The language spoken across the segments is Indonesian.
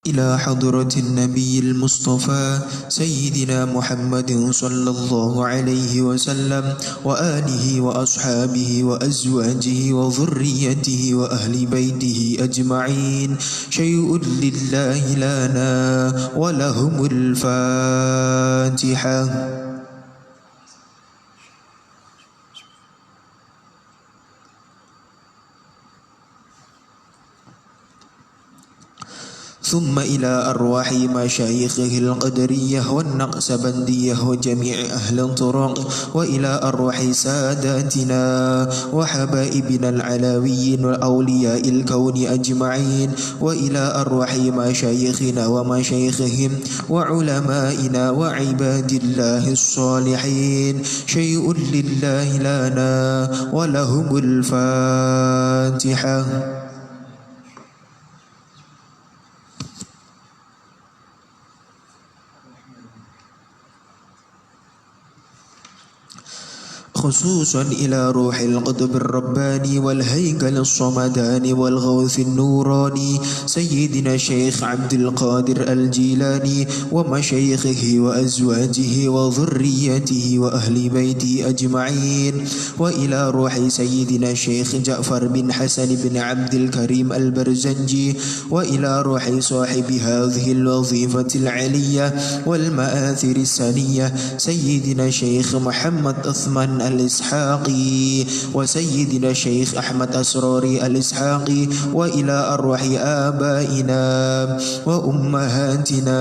إلى حضرة النبي المصطفى سيدنا محمد صلى الله عليه وسلم وآله وأصحابه وأزواجه وذريته وأهل بيته أجمعين شيء لله لنا ولهم الفاتحة. ثم إلى أرواح مشايخه القدرية والنقشبندية وجميع أهل الطرق، وإلى أرواح ساداتنا وحبائبنا العلويين وأولياء الكون أجمعين، وإلى أرواح مشايخنا ومشايخهم وعلمائنا وعباد الله الصالحين شيء لله لنا ولهم الفاتحة. خصوصا إلى روح القطب الرباني والهيكل الصمداني والغوث النوراني سيدنا الشيخ عبد القادر الجيلاني ومشايخه وأزواجه وذريته وأهل بيته أجمعين، وإلى روح سيدنا الشيخ جعفر بن حسن بن عبد الكريم البرزنجي، وإلى روح صاحب هذه الوظيفة العلية والمآثر السنية سيدنا الشيخ محمد عثمان الإسحاقي وسيدنا الشيخ أحمد أسراري الإسحاقي، وإلى أرواح آبائنا وأمهاتنا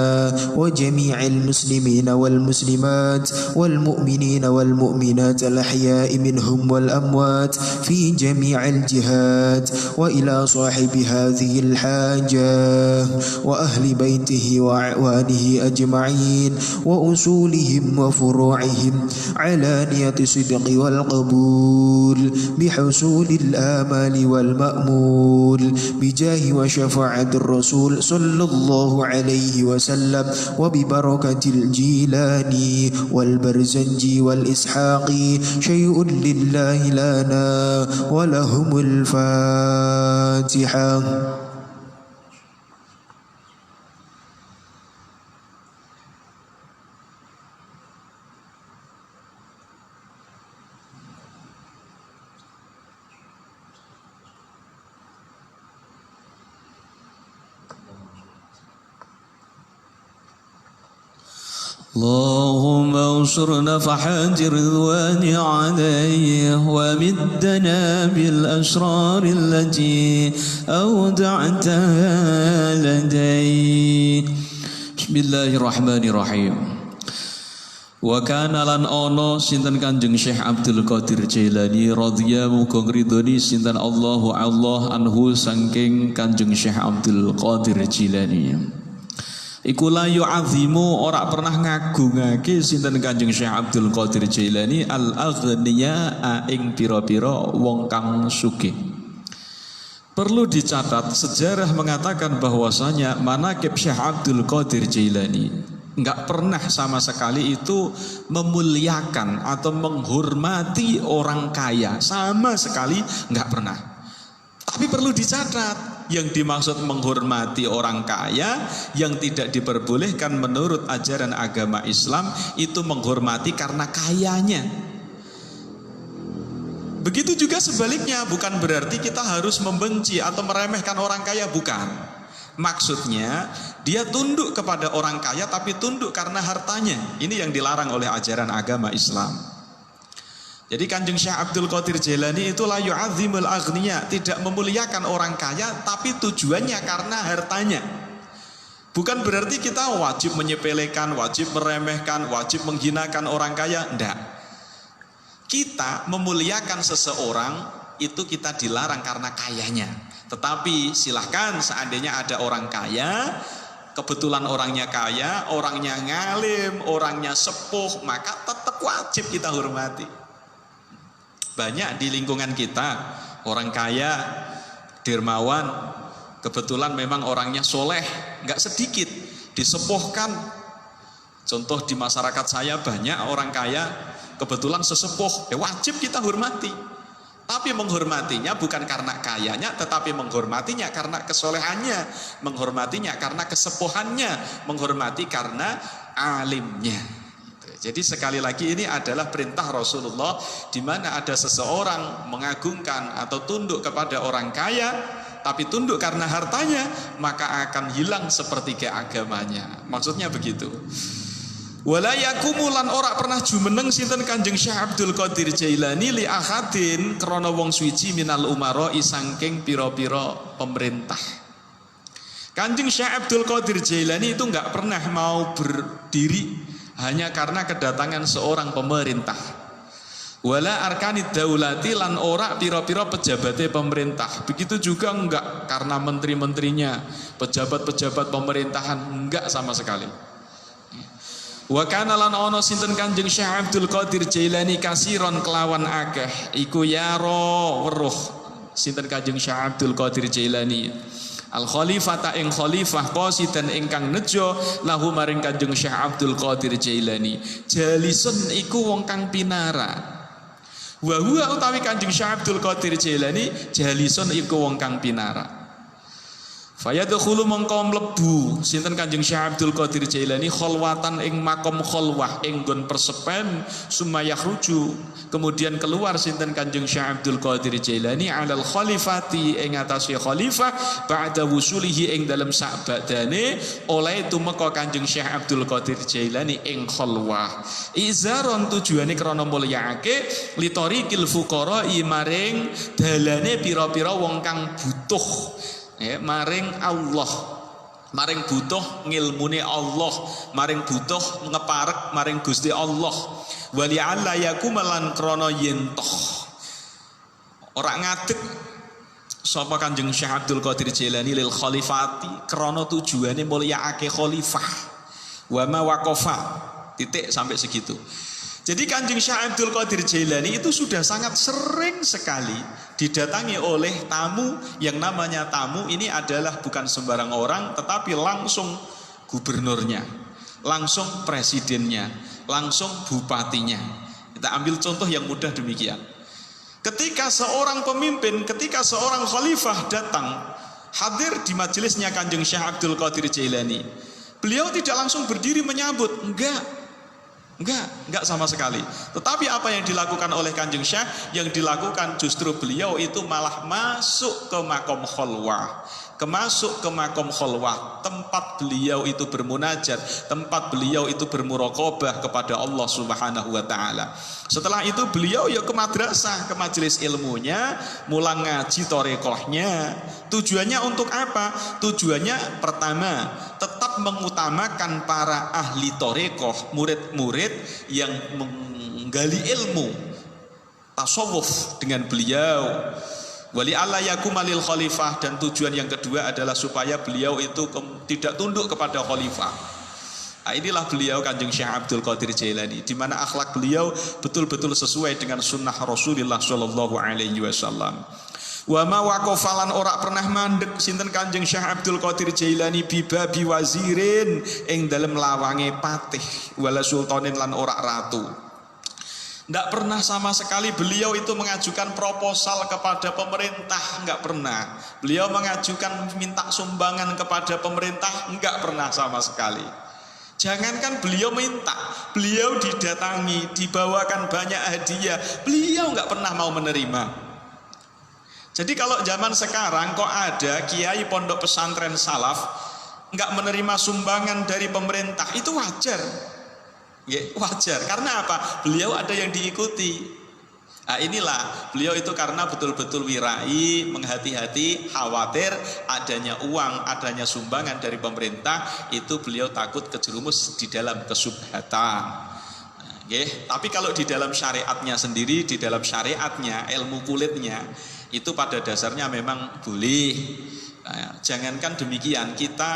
وجميع المسلمين والمسلمات والمؤمنين والمؤمنات الأحياء منهم والأموات في جميع الجهات، وإلى صاحب هذه الحاجة وأهل بيته وأعوانه أجمعين وأصولهم وفروعهم علانية الصدق والقبول بحصول الآمال والمأمول بجاه وشفاعة الرسول صلى الله عليه وسلم وببركة الجيلاني والبرزنجي والإسحاقي شيء لله لنا ولهم الفاتحة. اللهم انصر نفحات الرضوان عليه ومدنا بالأسرار التي أودعتها لديه. بسم الله الرحمن الرحيم. Wa kana lan ono sinten Kanjeng Syekh Abdul Qadir Jailani radhiyallahu ridhoni sinten Allahu Allah anhu saking Kanjeng Syekh Abdul Qadir Jailani. Iku la yu'azimu ora pernah ngagungake sinten Kanjeng Syekh Abdul Qadir Jailani al-aghniya ing pira-pira wong kang sugih. Perlu dicatat, sejarah mengatakan bahwasanya manaqib Syekh Abdul Qadir Jailani enggak pernah sama sekali itu memuliakan atau menghormati orang kaya, sama sekali enggak pernah. Tapi perlu dicatat, yang dimaksud menghormati orang kaya yang tidak diperbolehkan menurut ajaran agama Islam itu menghormati karena kayanya. Begitu juga sebaliknya, bukan berarti kita harus membenci atau meremehkan orang kaya, bukan. Maksudnya dia tunduk kepada orang kaya tapi tunduk karena hartanya. Ini yang dilarang oleh ajaran agama Islam. Jadi Kanjeng Syekh Abdul Qadir Jailani itu la yu'azzimul aghniya, tidak memuliakan orang kaya tapi tujuannya karena hartanya. Bukan berarti kita wajib menyepelekan, wajib meremehkan, wajib menghinakan orang kaya, enggak. Kita memuliakan seseorang itu kita dilarang karena kayanya. Tetapi silahkan seandainya ada orang kaya, kebetulan orangnya kaya, orangnya ngalim, orangnya sepuh, maka tetap wajib kita hormati. Banyak di lingkungan kita orang kaya, dermawan, kebetulan memang orangnya soleh, nggak sedikit disepuhkan. Contoh di masyarakat saya banyak orang kaya, kebetulan sesepuh, ya wajib kita hormati. Tapi menghormatinya bukan karena kayanya, tetapi menghormatinya karena kesolehannya, menghormatinya karena kesepuhannya, menghormati karena alimnya. Jadi sekali lagi ini adalah perintah Rasulullah, di mana ada seseorang mengagungkan atau tunduk kepada orang kaya, tapi tunduk karena hartanya, maka akan hilang sepertiga agamanya. Maksudnya begitu. Wala yakumulan ora pernah jumeneng sinten Kanjeng Syekh Abdul Qadir Jailani li ahadin krana wong suci minal umara isangking pira-pira pemerintah. Kanjeng Syekh Abdul Qadir Jailani itu enggak pernah mau berdiri hanya karena kedatangan seorang pemerintah. Wala arkanid daulati lan ora pira-pira pejabatnya pemerintah. Begitu juga enggak karena menteri-menterinya, pejabat-pejabat pemerintahan, enggak sama sekali. Wa kana lan ana sinten Kanjeng Syekh Abdul Qadir Jailani kasiron kelawan akeh iku yaro weruh sinten Kanjeng Syekh Abdul Qadir Jailani al khalifata ing khalifah qasidan ingkang nejo lahu maring Kanjeng Syekh Abdul Qadir Jailani jalisun iku wong kang pinara. Wa huwa utawi Kanjeng Syekh Abdul Qadir Jailani jalisun iku wong kang pinara. Fayadkhulu mongko mlebu sinten Kanjeng Syekh Abdul Qadir Jailani kholwatan ing makom kholwah ing nggon persepen sumayah ruju, kemudian keluar sinten Kanjeng Syekh Abdul Qadir Jailani alal khalifati ing atase khalifah ba'da wusulihi ing dalem sak badane oleh tumeka Kanjeng Syekh Abdul Qadir Jailani ing kholwah izaron tujuane krana mulyaake litorikil fuqara maring dalane pira-pira wong kang butuh. Maring Allah, maring butuh ngilmune Allah, maring butuh ngeparek maring Gusti Allah. Wali alla yakumalan krana yentoh ora ngadeg sapa Kanjeng Syekh Abdul Qadir Jailani lil khalifati krana tujuane mulyaake khalifah. Wa ma waqafa titik sampai segitu. Jadi Kanjeng Syekh Abdul Qadir Jailani itu sudah sangat sering sekali didatangi oleh tamu, yang namanya tamu ini adalah bukan sembarang orang, tetapi langsung gubernurnya, langsung presidennya, langsung bupatinya. Kita ambil contoh yang mudah demikian. Ketika seorang pemimpin, ketika seorang khalifah datang hadir di majelisnya Kanjeng Syekh Abdul Qadir Jailani, beliau tidak langsung berdiri menyambut, enggak sama sekali. Tetapi apa yang dilakukan oleh Kanjeng Syekh, yang dilakukan justru beliau itu malah masuk ke makom kholwah, masuk ke makom kholwah, tempat beliau itu bermunajat, tempat beliau itu bermuraqabah kepada Allah Subhanahu wa taala. Setelah itu beliau ya ke madrasah, ke majelis ilmunya, mulang ngaji torekohnya. Tujuannya untuk apa? Tujuannya pertama, tetap mengutamakan para ahli torekoh, murid-murid yang menggali ilmu tasawuf dengan beliau. Wali alla yakumalil khalifah, dan tujuan yang kedua adalah supaya beliau itu tidak tunduk kepada khalifah. Nah, inilah beliau Kanjeng Syekh Abdul Qadir Jailani, di mana akhlak beliau betul-betul sesuai dengan sunnah Rasulullah Shallallahu Alaihi Wasallam. Wa ma waqafalan ora pernah mandek sinten Kanjeng Syekh Abdul Qadir Jailani bibabi wazirin ing dalem lawange patih wala sultanin lan ora ratu. Tidak pernah sama sekali beliau itu mengajukan proposal kepada pemerintah, enggak pernah. Beliau mengajukan minta sumbangan kepada pemerintah, enggak pernah sama sekali. Jangankan beliau minta, beliau didatangi, dibawakan banyak hadiah, beliau enggak pernah mau menerima. Jadi kalau zaman sekarang kok ada kiai pondok pesantren salaf enggak menerima sumbangan dari pemerintah, itu wajar. Wajar, karena apa? Beliau ada yang diikuti. Nah, inilah beliau itu karena betul-betul wirai, menghati-hati, khawatir adanya uang, adanya sumbangan dari pemerintah, itu beliau takut kejerumus di dalam kesubhatan. Tapi kalau di dalam syariatnya sendiri, di dalam syariatnya, ilmu kulitnya, itu pada dasarnya memang boleh. Nah, jangankan demikian, kita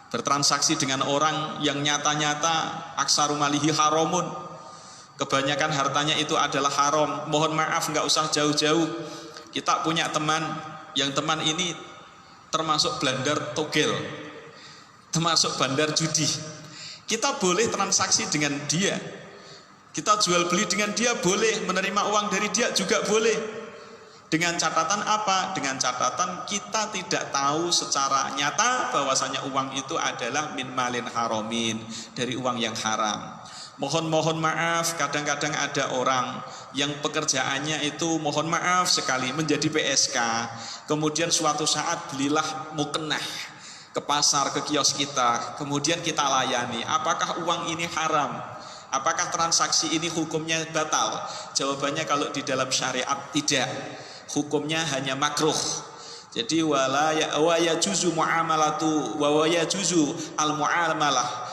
bertransaksi dengan orang yang nyata-nyata aksarumalihi haramun, kebanyakan hartanya itu adalah haram. Mohon maaf, nggak usah jauh-jauh. Kita punya teman, yang teman ini termasuk bandar togel, termasuk bandar judi. Kita boleh transaksi dengan dia, kita jual beli dengan dia boleh, menerima uang dari dia juga boleh. Dengan catatan apa? Dengan catatan kita tidak tahu secara nyata bahwasanya uang itu adalah min malin haramin, dari uang yang haram. Mohon maaf, kadang-kadang ada orang yang pekerjaannya itu mohon maaf sekali menjadi PSK. Kemudian suatu saat belilah mukenah ke pasar, ke kios kita, kemudian kita layani. Apakah uang ini haram? Apakah transaksi ini hukumnya batal? Jawabannya kalau di dalam syariat tidak. Hukumnya hanya makruh. Jadi wa yajuzu muamalatu wa yajuzu al muamalah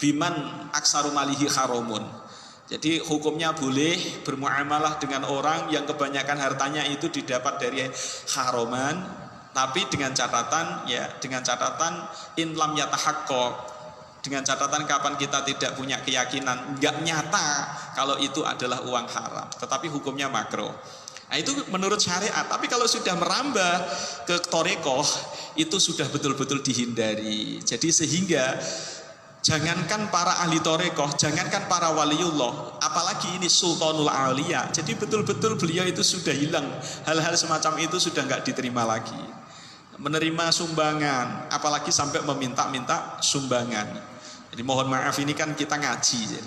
biman aksaru malihi haramun. Jadi hukumnya boleh bermuamalah dengan orang yang kebanyakan hartanya itu didapat dari haraman, tapi dengan catatan in lam yatahaqqaq, dengan catatan kapan kita tidak punya keyakinan, enggak nyata kalau itu adalah uang haram, tetapi hukumnya makruh. Nah, itu menurut syariat. Tapi kalau sudah merambah ke thariqah, itu sudah betul-betul dihindari. Jadi sehingga jangankan para ahli thariqah, jangankan para waliullah, apalagi ini sultanul aulia. Jadi betul-betul beliau itu sudah hilang. Hal-hal semacam itu sudah enggak diterima lagi. Menerima sumbangan, apalagi sampai meminta-minta sumbangan. Jadi mohon maaf, ini kan kita ngaji,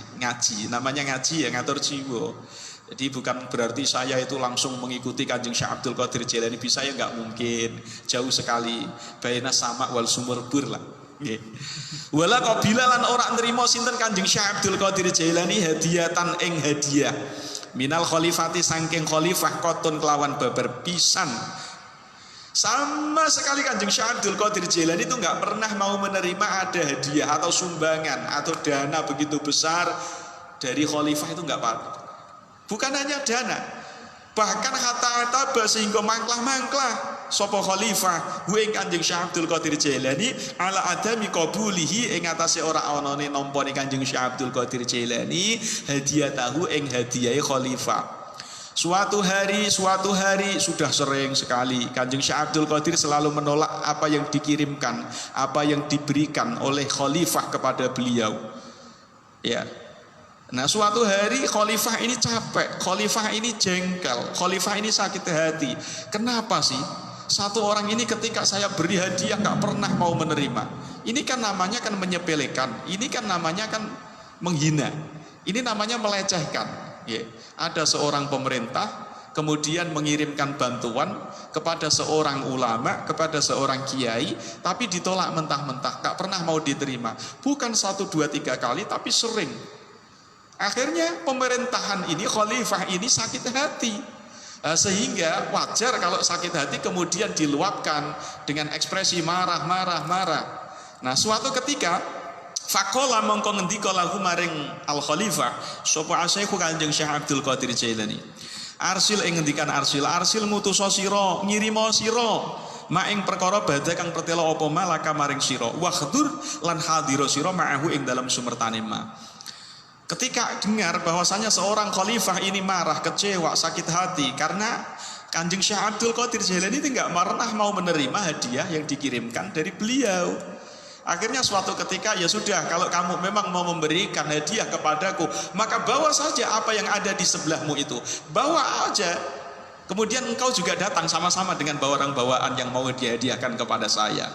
namanya ngaji ya, ngatur jiwa. Jadi bukan berarti saya itu langsung mengikuti Kanjeng Syekh Abdul Qadir Jailani, bisa ya, enggak mungkin, jauh sekali. Baina sama wal sumur bur lah. Nggih. Wala qabila lan ora nrimo sinten Kanjeng Syekh Abdul Qadir Jailani hadiyatan ing hadiah minal khalifati saking khalifah kotun kelawan babar pisan. Sama sekali Kanjeng Syekh Abdul Qadir Jailani itu enggak pernah mau menerima ada hadiah atau sumbangan atau dana begitu besar dari khalifah, itu enggak apa-apa. Bukan hanya dana, bahkan hatta sehingga mangklah sapa khalifah ing Kanjeng Syekh Abdul Qadir Jailani ala adami qabulihi ing atase ora anane nampane Kanjeng Syekh Abdul Qadir Jailani hadiatahu ing hadiahe khalifah. Suatu hari sudah sering sekali Kanjeng Syekh Abdul Qadir selalu menolak apa yang dikirimkan, apa yang diberikan oleh khalifah kepada beliau. Ya. Nah, suatu hari khalifah ini capek, khalifah ini jengkel, khalifah ini sakit hati. Kenapa sih? Satu orang ini ketika saya beri hadiah gak pernah mau menerima. Ini kan namanya kan menyepelekan, ini kan namanya kan menghina, ini namanya melecehkan. Ya. Ada seorang pemerintah kemudian mengirimkan bantuan kepada seorang ulama, kepada seorang kiai, tapi ditolak mentah-mentah, gak pernah mau diterima. Bukan 1, 2, 3 kali, tapi sering. Akhirnya pemerintahan ini, khalifah ini sakit hati, sehingga wajar kalau sakit hati kemudian diluapkan dengan ekspresi marah. Nah, suatu ketika faqala mongko ngendika lahu maring al khalifah sapa Syekh Kanjeng Syekh Abdul Qadir Jailani, arsil ing ngendikan arsil mutusa sira ngirima sira maing perkara badha kang pertela apa malaka maring sira wakhdur lan hadira sira ma'ahu ing dalam sumertane ma. Ketika dengar bahwasanya seorang khalifah ini marah, kecewa, sakit hati karena Kanjeng Syekh Abdul Qadir Jailani itu enggak pernah mau menerima hadiah yang dikirimkan dari beliau. Akhirnya suatu ketika, ya sudah, kalau kamu memang mau memberikan hadiah kepadaku, maka bawa saja apa yang ada di sebelahmu itu, bawa aja. Kemudian engkau juga datang sama-sama dengan bawaan-bawaan yang mau dihadiahkan kepada saya.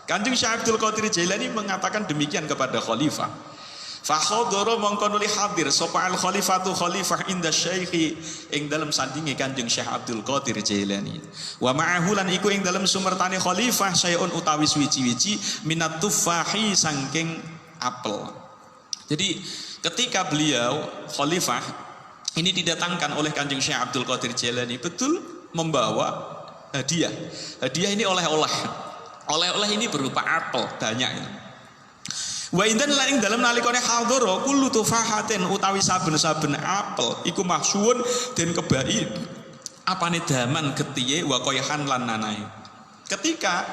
Kanjeng Syekh Abdul Qadir Jailani mengatakan demikian kepada khalifah. Fa khadara mongko nuli hadir sapa al khalifatu khalifah inda syekhi ing dalam sandinge Kanjeng Syekh Abdul Qadir Jailani. Wa ma'ahu lan iku ing dalam sumertane khalifah syai'un utawi wiji-wiji minat tufahi saking apel. Jadi ketika beliau khalifah ini didatangkan oleh Kanjeng Syekh Abdul Qadir Jailani, betul membawa hadiah. Hadiah ini oleh-oleh. Oleh-oleh ini berupa apel banyak. Wa indan lan ing dalem nalikane hadhara kullu tufahatin utawi saben-saben apel iku mahsuun den kebai apane daman getiye wa qayhan lan nanae. Ketika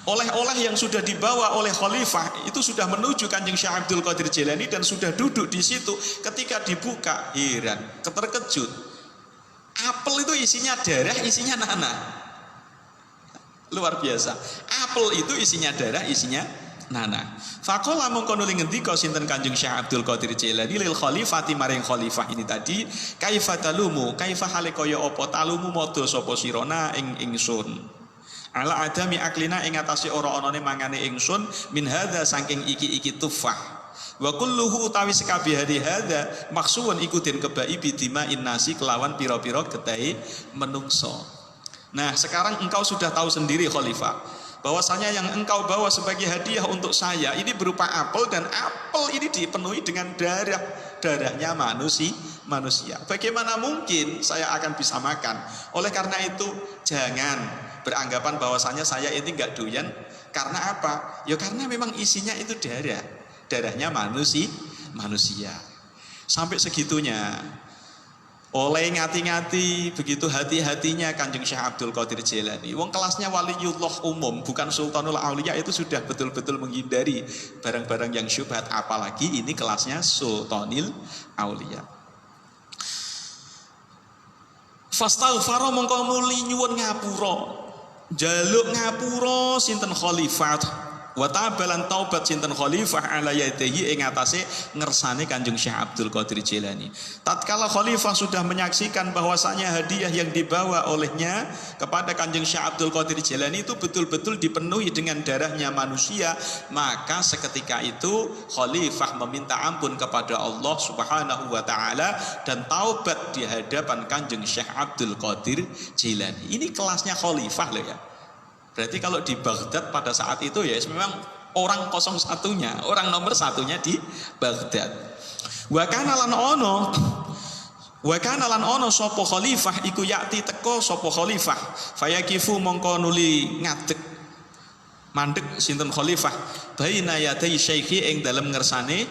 oleh-oleh yang sudah dibawa oleh khalifah itu sudah menuju Kanjeng Syekh Abdul Qadir Jailani dan sudah duduk di situ, ketika dibuka heran, terkejut. Apel itu isinya darah, isinya nanah. Luar biasa. Apel itu isinya darah, isinya Faqala mongko nuli ngendika sinten Kanjeng Syekh Abdul Qadir Jailani lil khalifati maring khalifah ini tadi, kaifa talumu, kaifa hale kaya apa talumu modho sapa sirona ing ingsun. Ala adami aklina ing atase ora anane mangane ingsun min hadza saking iki tufah. Wa kulluhu utawi sekabehane hadza maksuwun iku den kebai bidima innasi kelawan pira-pira getahe menungso. Nah, sekarang engkau sudah tahu sendiri khalifah, bahwasanya yang engkau bawa sebagai hadiah untuk saya ini berupa apel, dan apel ini dipenuhi dengan darahnya manusia. Bagaimana mungkin saya akan bisa makan? Oleh karena itu jangan beranggapan bahwasanya saya ini enggak doyan. Karena apa? Ya karena memang isinya itu darahnya manusia. Sampai segitunya. Oleh ngati-ngati begitu hati-hatinya Kanjeng Syekh Abdul Qadir Jailani. Wong kelasnya waliullah umum, bukan sultanul aulia, itu sudah betul-betul menghindari barang-barang yang syubhat, apalagi ini kelasnya sultanil aulia. Fastaghfara mongko muli nyuwun ngapura. Jaluk ngapura sinten khalifah wa tabalan taubat sinten khalifah ala yadihi ing atase ngersane Kanjeng Syekh Abdul Qadir Jailani. Tatkala khalifah sudah menyaksikan bahwasanya hadiah yang dibawa olehnya kepada Kanjeng Syekh Abdul Qadir Jailani itu betul-betul dipenuhi dengan darahnya manusia, maka seketika itu khalifah meminta ampun kepada Allah Subhanahu wa taala dan taubat di hadapan Kanjeng Syekh Abdul Qadir Jailani. Ini kelasnya khalifah loh ya. Berarti kalau di Baghdad pada saat itu ya memang orang 01-nya, orang nomor 1-nya di Baghdad. Wa kana lan ono sapa khalifah iku yakti teko sapa khalifah fayakifu mongko nuli ngadeg mandeg sinten khalifah baina yadai syekhi ing dalem ngersane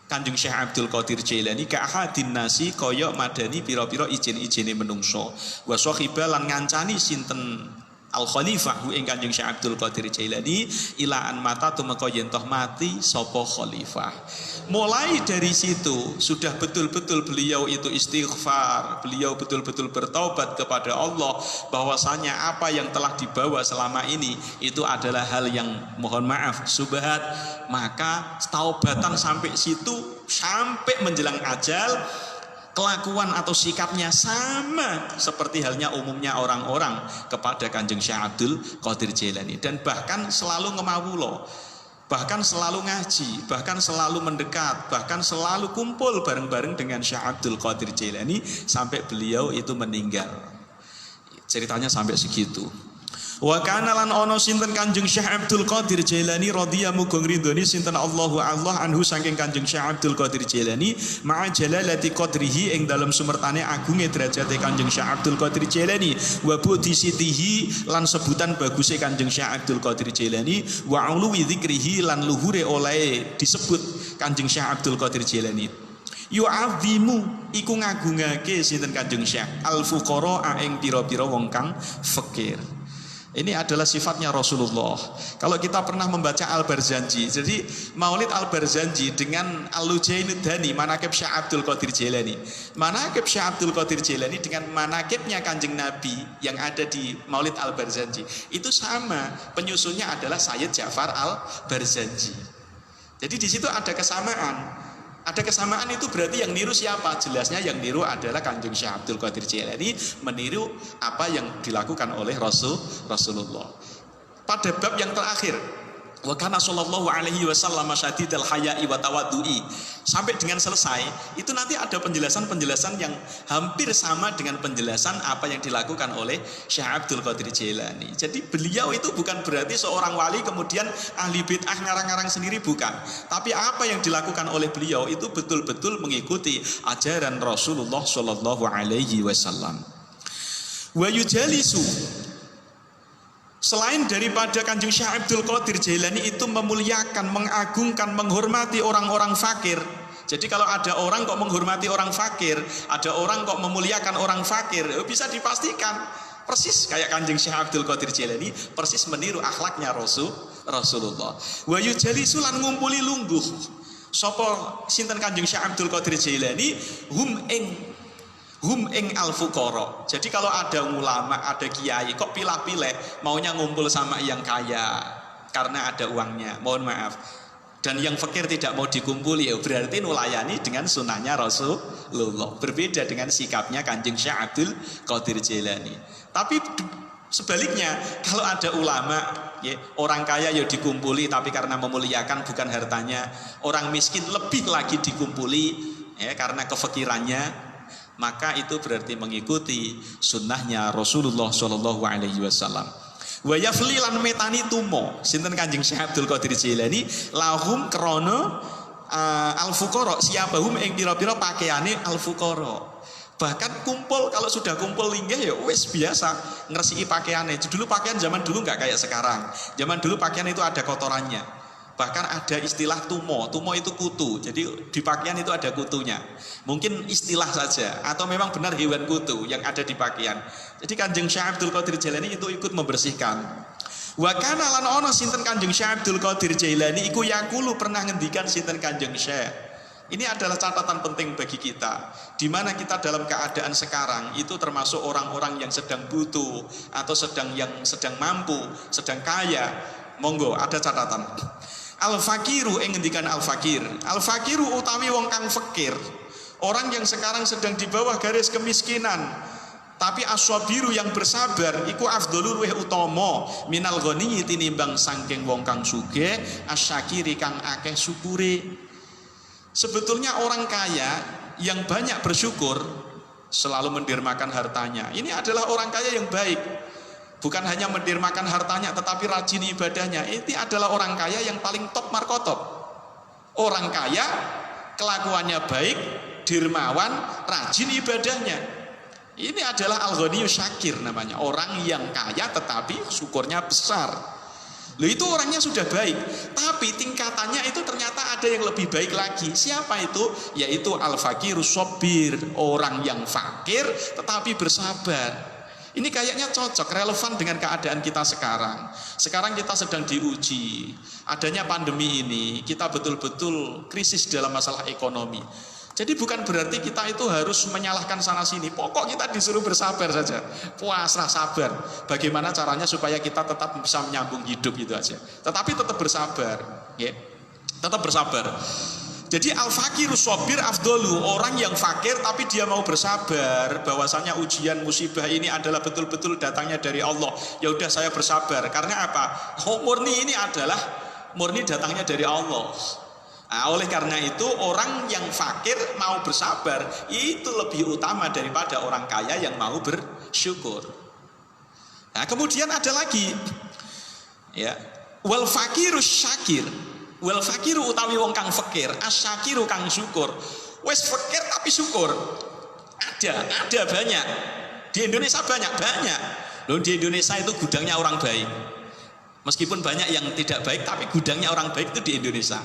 Kanjeng Syekh Abdul Qadir Jailani ka ahadin nasi kaya madani pira-pira izin-izine menungso. Wa sahiba lan ngancani sinten Al-Khalifah ing Kanjeng Syekh Abdul Qadir Jailani ilaan mata tumeka yen toh mati sapa khalifah. Mulai dari situ sudah betul-betul beliau itu istighfar, beliau betul-betul bertaubat kepada Allah bahwasanya apa yang telah dibawa selama ini itu adalah hal yang mohon maaf subhat, maka taubatan sampai situ sampai menjelang ajal. Kelakuan atau sikapnya sama seperti halnya umumnya orang-orang kepada Kanjeng Syekh Abdul Qadir Jailani, dan bahkan selalu ngemawulo, bahkan selalu ngaji, bahkan selalu mendekat, bahkan selalu kumpul bareng-bareng dengan Syekh Abdul Qadir Jailani sampai beliau itu meninggal. Ceritanya sampai segitu. Wa kana lan ono sinten Kanjeng Syekh Abdul Qadir Jailani radhiyallahu muga ridhoni sinten Allahu Allah anhu saking Kanjeng Syekh Abdul Qadir Jailani ma'a jalalati qadrihi ing dalam sumertane agunge derajate Kanjeng Syekh Abdul Qadir Jailani wa budisitihi lan sebutan baguse Kanjeng Syekh Abdul Qadir Jailani wa uluwi dzikrihi lan luhure oleh disebut Kanjeng Syekh Abdul Qadir Jailani. Yu'azimu iku ngagungake sinten Kanjeng Syekh al fuqara ing pira-pira wong kang fakir. Ini adalah sifatnya Rasulullah. Kalau kita pernah membaca Al-Barzanji, jadi Maulid Al-Barzanji dengan Al-Lujainuddani, manaqib Syekh Abdul Qadir Jailani. Manaqib Syekh Abdul Qadir Jailani dengan manaqibnya Kanjeng Nabi yang ada di Maulid Al-Barzanji itu sama. Penyusunnya adalah Sayyid Ja'far Al-Barzanji. Jadi di situ ada kesamaan. Ada kesamaan itu berarti yang niru siapa? Jelasnya yang niru adalah Kanjeng Syekh Abdul Qadir Jailani meniru apa yang dilakukan oleh Rasulullah. Pada bab yang terakhir, wa kana sallallahu alaihi wasallam syadidal haya'i wa tawaddu'i, sampai dengan selesai itu nanti ada penjelasan-penjelasan yang hampir sama dengan penjelasan apa yang dilakukan oleh Syekh Abdul Qadir Jailani. Jadi beliau itu bukan berarti seorang wali kemudian ahli bid'ah ngarang-ngarang sendiri, bukan, tapi apa yang dilakukan oleh beliau itu betul-betul mengikuti ajaran Rasulullah sallallahu alaihi wasallam. Wa yujalisu, selain daripada Kanjeng Syekh Abdul Qadir Jailani itu memuliakan, mengagungkan, menghormati orang-orang fakir. Jadi kalau ada orang kok menghormati orang fakir, ada orang kok memuliakan orang fakir, bisa dipastikan persis kayak Kanjeng Syekh Abdul Qadir Jailani, persis meniru akhlaknya Rasulullah. Wa yujalisu lan ngumpuli lungguh sapa sinten Kanjeng Syekh Abdul Qadir Jailani hum ing al fuqara. Jadi kalau ada ulama, ada kiai kok pilih-pilih maunya ngumpul sama yang kaya, karena ada uangnya, mohon maaf. Dan yang fakir tidak mau dikumpuli, ya berarti nulayani dengan sunnahnya Rasulullah. Berbeda dengan sikapnya Kanjeng Syekh Abdul Qadir Jailani. Tapi sebaliknya, kalau ada ulama, ya, orang kaya ya dikumpuli, tapi karena memuliakan bukan hartanya. Orang miskin lebih lagi dikumpuli, ya, karena kefakirannya. Maka itu berarti mengikuti sunnahnya Rasulullah Shallallahu Alaihi Wasallam. Wa yafli lan metani tumo sinten Kanjeng Syekh Abdul Qadir Jailani lahum krana al-fuqara siabahum ing pira-pira pakaiane al-fuqara. Bahkan kumpul, kalau sudah kumpul linggih ya wis biasa ngresiki pakaiannya. Dulu pakaian zaman dulu nggak kayak sekarang. Zaman dulu pakaian itu ada kotorannya. Bahkan ada istilah tumo. Tumo itu kutu. Jadi di pakaian itu ada kutunya. Mungkin istilah saja atau memang benar hewan kutu yang ada di pakaian. Jadi Kanjeng Syekh Abdul Qadir Jailani itu ikut membersihkan. Wa kana lan ana sinten Kanjeng Syekh Abdul Qadir Jailani iku yaqulu pernah ngendikan sinten Kanjeng Syekh. Ini adalah catatan penting bagi kita. Di mana kita dalam keadaan sekarang itu termasuk orang-orang yang sedang butuh atau sedang mampu, sedang kaya. Monggo ada catatan. Al-fakiru ngendikan al-fakir. Al-fakiru utawi wong kang fakir. Orang yang sekarang sedang di bawah garis kemiskinan. Tapi as-sabiru yang bersabar iku afdhalul luwih utama minal ghani tinimbang saking wong kang sugih asyakiri kang akeh syukure. Sebetulnya orang kaya yang banyak bersyukur selalu mendirmakan hartanya. Ini adalah orang kaya yang baik. Bukan hanya mendirmakan hartanya tetapi rajin ibadahnya. Ini adalah orang kaya yang paling top markotop. Orang kaya kelakuannya baik, dermawan, rajin ibadahnya. Ini adalah al-ghaniyyu syakir namanya. Orang yang kaya tetapi syukurnya besar. Loh, itu orangnya sudah baik. Tapi tingkatannya itu ternyata ada yang lebih baik lagi. Siapa itu? Yaitu al-fakiru sobir. Orang yang fakir tetapi bersabar. Ini kayaknya cocok, relevan dengan keadaan kita sekarang. Sekarang kita sedang diuji. Adanya pandemi ini, kita betul-betul krisis dalam masalah ekonomi. Jadi bukan berarti kita itu harus menyalahkan sana sini. Pokok kita disuruh bersabar saja. Puaslah, sabar. Bagaimana caranya supaya kita tetap bisa menyambung hidup itu aja. Tetapi tetap bersabar, ya. Tetap bersabar. Jadi al-fakiru sobir afdolu, orang yang fakir tapi dia mau bersabar bahwasanya ujian musibah ini adalah betul-betul datangnya dari Allah. Ya udah saya bersabar. Karena apa? Murni ini adalah murni datangnya dari Allah. Nah, oleh karena itu orang yang fakir mau bersabar itu lebih utama daripada orang kaya yang mau bersyukur. Nah, kemudian ada lagi, ya, wal fakiru syakir. Wal fakiru utawi wong kang fakir, asyakiru kang syukur. Wes fakir tapi syukur. Ada banyak. Di Indonesia banyak. Loh, di Indonesia itu gudangnya orang baik. Meskipun banyak yang tidak baik, tapi gudangnya orang baik itu di Indonesia.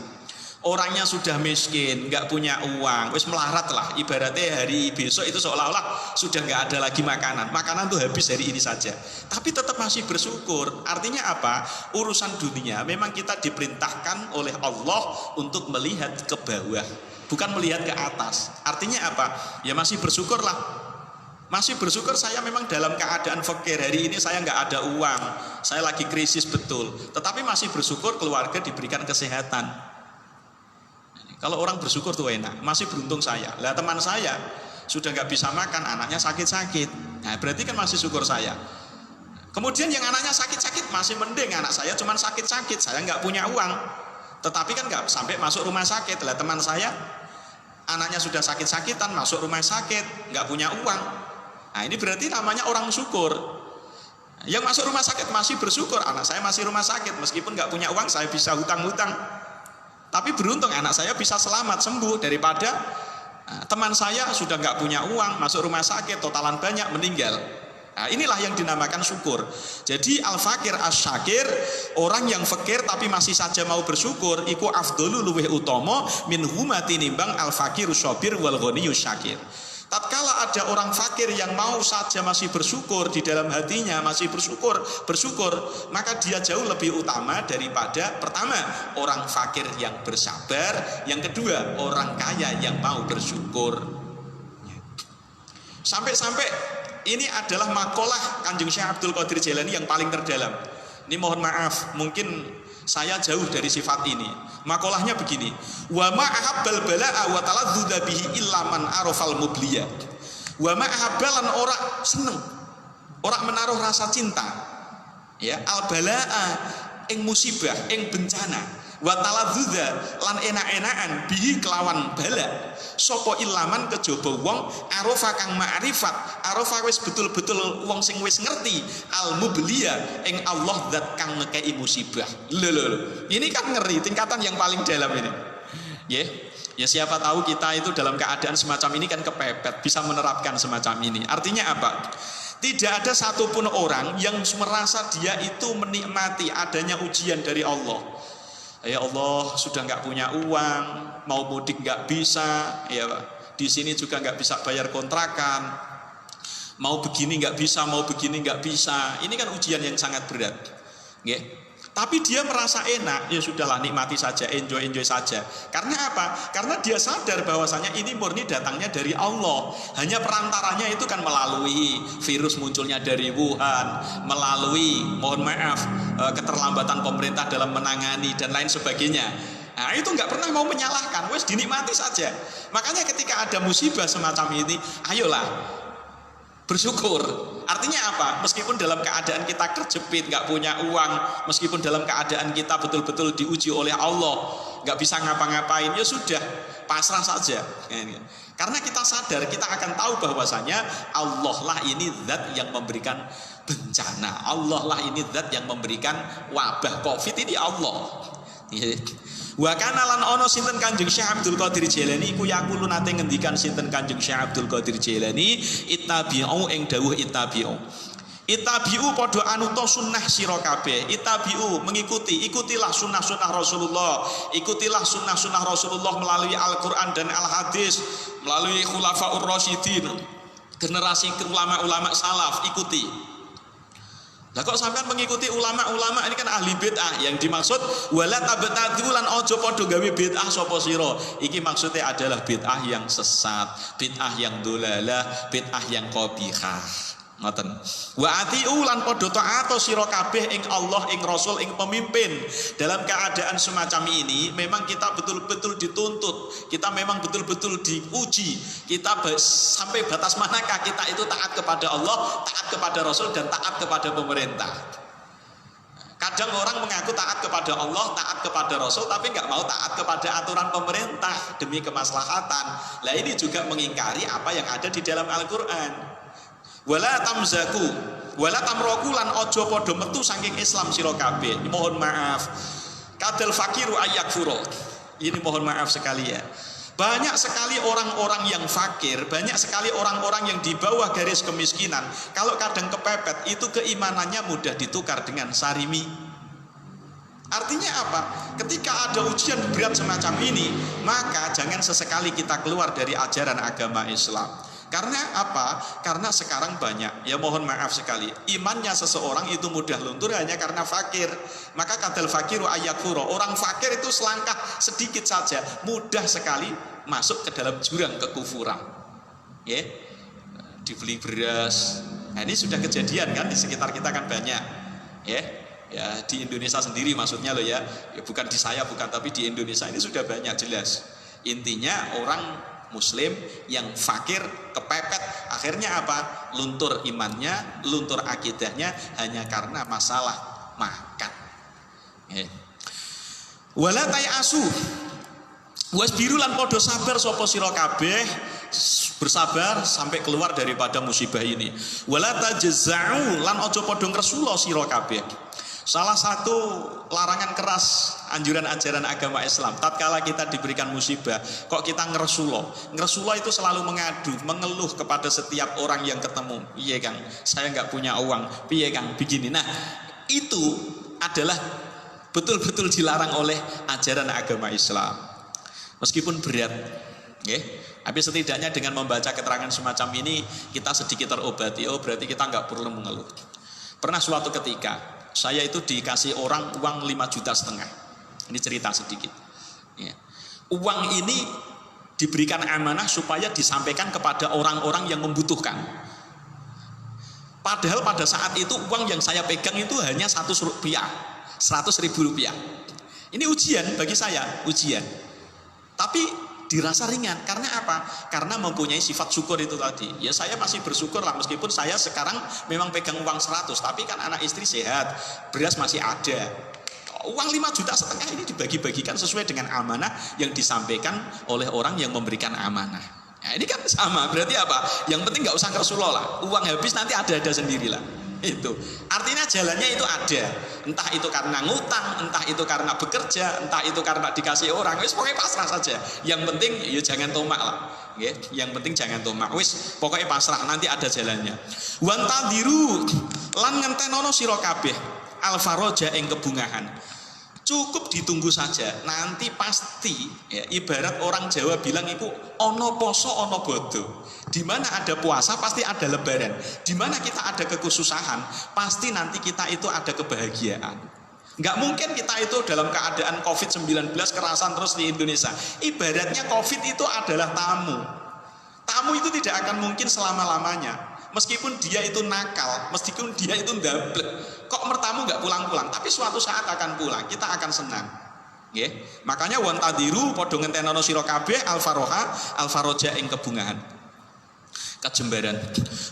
Orangnya sudah miskin, nggak punya uang, wes melarat lah. Ibaratnya hari besok itu seolah-olah sudah nggak ada lagi makanan. Makanan tuh habis hari ini saja. Tapi tetap masih bersyukur. Artinya apa? Urusan dunia memang kita diperintahkan oleh Allah untuk melihat ke bawah, bukan melihat ke atas. Artinya apa? Ya masih bersyukurlah. Masih bersyukur saya memang dalam keadaan fakir. Hari ini saya nggak ada uang, saya lagi krisis betul. Tetapi masih bersyukur keluarga diberikan kesehatan. Kalau orang bersyukur tuh enak, masih beruntung saya. Lah teman saya sudah nggak bisa makan, anaknya sakit-sakit. Nah berarti kan masih syukur saya. Kemudian yang anaknya sakit-sakit masih mending, anak saya cuma sakit-sakit, saya nggak punya uang. Tetapi kan nggak sampai masuk rumah sakit. Lah teman saya anaknya sudah sakit-sakitan, masuk rumah sakit, nggak punya uang. Nah ini berarti namanya orang syukur. Yang masuk rumah sakit masih bersyukur, anak saya masih rumah sakit, meskipun nggak punya uang saya bisa hutang-hutang. Tapi beruntung anak saya bisa selamat sembuh daripada teman saya sudah nggak punya uang, masuk rumah sakit, totalan banyak, meninggal. Nah, inilah yang dinamakan syukur. Jadi al-fakir as-syakir, orang yang fakir tapi masih saja mau bersyukur, iku afdolu luweh utomo min huma tinimbang al-fakiru sobir wal ghaniyyu syakir. Tatkala ada orang fakir yang mau saja masih bersyukur di dalam hatinya, masih bersyukur, maka dia jauh lebih utama daripada pertama orang fakir yang bersabar, yang kedua orang kaya yang mau bersyukur. Sampai-sampai ini adalah makalah Kanjeng Syekh Abdul Qadir Jailani yang paling terdalam. Ini mohon maaf, mungkin Saya jauh dari sifat ini. Makolahnya begini, wa ma ahabbal bala'a wa taladzudha bihi illa man arafal mubliya. Wa ma ahabbalan ora seneng, ora menaruh rasa cinta, ya, al bala'a ing musibah, ing bencana, wa taladzudha lan enak-enakan bihi kelawan bala. Sopo ilaman kejaba wong arafa kang ma'rifat, arafa wis betul-betul wong sing wis ngerti al mubliya ing Allah zat kang ngekei musibah. Lho. Ini kan ngeri, tingkatan yang paling dalam ini. Ya siapa tahu kita itu dalam keadaan semacam ini kan kepepet, bisa menerapkan semacam ini. Artinya apa? Tidak ada satupun orang yang merasa dia itu menikmati adanya ujian dari Allah. Ya Allah, sudah nggak punya uang, mau mudik nggak bisa, ya Pak. Di sini juga nggak bisa bayar kontrakan, mau begini nggak bisa, mau begini nggak bisa. Ini kan ujian yang sangat berat, ya. Tapi dia merasa enak, ya sudahlah nikmati saja, enjoy saja. Karena apa? Karena dia sadar bahwasanya ini murni datangnya dari Allah. Hanya perantaranya itu kan melalui virus munculnya dari Wuhan, melalui mohon maaf keterlambatan pemerintah dalam menangani dan lain sebagainya. Nah itu nggak pernah mau menyalahkan, wes dinikmati saja. Makanya ketika ada musibah semacam ini, ayolah bersyukur. Artinya apa? Meskipun dalam keadaan kita terjepit, nggak punya uang, meskipun dalam keadaan kita betul-betul diuji oleh Allah, nggak bisa ngapa-ngapain, ya sudah, pasrah saja. Karena kita sadar, kita akan tahu bahwasanya Allah lah ini zat yang memberikan bencana, Allah lah ini zat yang memberikan wabah Covid ini Allah. Wa kana lan ono sinten Kanjeng Syekh Abdul Qadir Jailani iku yaqulu nate ngendikan sinten Kanjeng Syekh Abdul Qadir Jailani ittabi'u ing dawuh ittabi'u padha anuta sunnah sira kabeh. Ittabi'u ikutilah sunnah-sunnah Rasulullah, ikutilah sunnah-sunnah Rasulullah melalui Al-Qur'an dan Al-Hadis, melalui khulafaur rasyidin, generasi ulama-ulama salaf, ikuti. Lah kok sampean mengikuti ulama-ulama ini kan ahli bid'ah. Yang dimaksud wala tabtadu lan aja padha gawe bid'ah sapa sira. Iki maksudnya adalah bid'ah yang sesat, bid'ah yang dolalah, bid'ah yang qabihah. Ngoten. Wa atiu lan padha taat sira kabeh ing Allah, ing Rasul, ing pemimpin. Dalam keadaan semacam ini memang kita betul-betul dituntut, kita memang betul-betul diuji. Kita sampai batas manakah kita itu taat kepada Allah, taat kepada Rasul, dan taat kepada pemerintah. Kadang orang mengaku taat kepada Allah, taat kepada Rasul, tapi nggak mau taat kepada aturan pemerintah demi kemaslahatan. Lah ini juga mengingkari apa yang ada di dalam Al-Qur'an. Wala tamzaku wala tamroku lan ojo podo metu saking Islam sira kabeh. Mohon maaf, kadal fakiru ayakfuro. Ini mohon maaf sekali ya. Banyak sekali orang-orang yang fakir, banyak sekali orang-orang yang di bawah garis kemiskinan. Kalau kadang kepepet, itu keimanannya mudah ditukar dengan sarimi. Artinya apa? Ketika ada ujian berat semacam ini, maka jangan sesekali kita keluar dari ajaran agama Islam. Karena apa? Karena sekarang banyak, ya mohon maaf sekali, imannya seseorang itu mudah luntur hanya karena fakir. Maka kadal fakiru ayakfuro, orang fakir itu selangkah sedikit saja mudah sekali masuk ke dalam jurang kekufuran. Ya, dibeli beras. Nah, ini sudah kejadian kan di sekitar kita kan banyak. Ya, di Indonesia sendiri maksudnya loh ya. Bukan di saya, bukan, tapi di Indonesia ini sudah banyak jelas. Intinya orang Muslim yang fakir, kepepet, akhirnya apa? Luntur imannya, luntur akidahnya hanya karena masalah makan. Wala tayasu wasbiru lan podo sabar sapa sira kabeh, bersabar sampai keluar daripada musibah ini. Wala tajza'u lan aja podo ngresula sira kabeh. Salah satu larangan keras anjuran ajaran agama Islam, tatkala kita diberikan musibah, kok kita ngeresulo itu selalu mengadu, mengeluh kepada setiap orang yang ketemu. Iya Kang, saya nggak punya uang. Iya Kang, begini. Nah, itu adalah betul-betul dilarang oleh ajaran agama Islam. Meskipun berat, tapi setidaknya dengan membaca keterangan semacam ini kita sedikit terobati. Oh, berarti kita nggak perlu mengeluh. Pernah suatu ketika saya itu dikasih orang uang 5,5 juta. Ini cerita sedikit. Ya. Uang ini diberikan amanah supaya disampaikan kepada orang-orang yang membutuhkan. Padahal pada saat itu uang yang saya pegang itu hanya 100 rupiah. 100.000 rupiah. Ini ujian bagi saya, ujian. Tapi dirasa ringan, karena apa? Karena mempunyai sifat syukur itu tadi. Ya saya masih bersyukur lah, meskipun saya sekarang memang pegang uang 100, tapi kan anak istri sehat, beras masih ada. Uang 5,5 juta ini dibagi-bagikan sesuai dengan amanah yang disampaikan oleh orang yang memberikan amanah. Nah, ini kan sama, berarti apa? Yang penting nggak usah kersuloh lah, uang habis nanti ada sendirilah. Itu artinya jalannya itu ada, entah itu karena ngutang, entah itu karena bekerja, entah itu karena dikasih orang, wis pokoknya pasrah saja. Yang penting ya jangan tomak lah, okay? Yang penting jangan tomak, wis pokoknya pasrah, nanti ada jalannya. Wantadiru lan ngentenono sira kabeh alfaroja ing kebungahan. Cukup ditunggu saja, nanti pasti ya, ibarat orang Jawa bilang itu ono poso ono bodo. Di mana ada puasa pasti ada lebaran. Di mana kita ada kekhususan pasti nanti kita itu ada kebahagiaan. Nggak mungkin kita itu dalam keadaan COVID-19 kerasan terus di Indonesia. Ibaratnya COVID itu adalah tamu. Tamu itu tidak akan mungkin selama-lamanya. Meskipun dia itu nakal, meskipun dia itu ndablek, kok mertamu nggak pulang-pulang, tapi suatu saat akan pulang, kita akan senang. Yeah. Makanya wantadiru padha ngentenono sira kabeh alfaroja ing kebungahan. Kejembaran.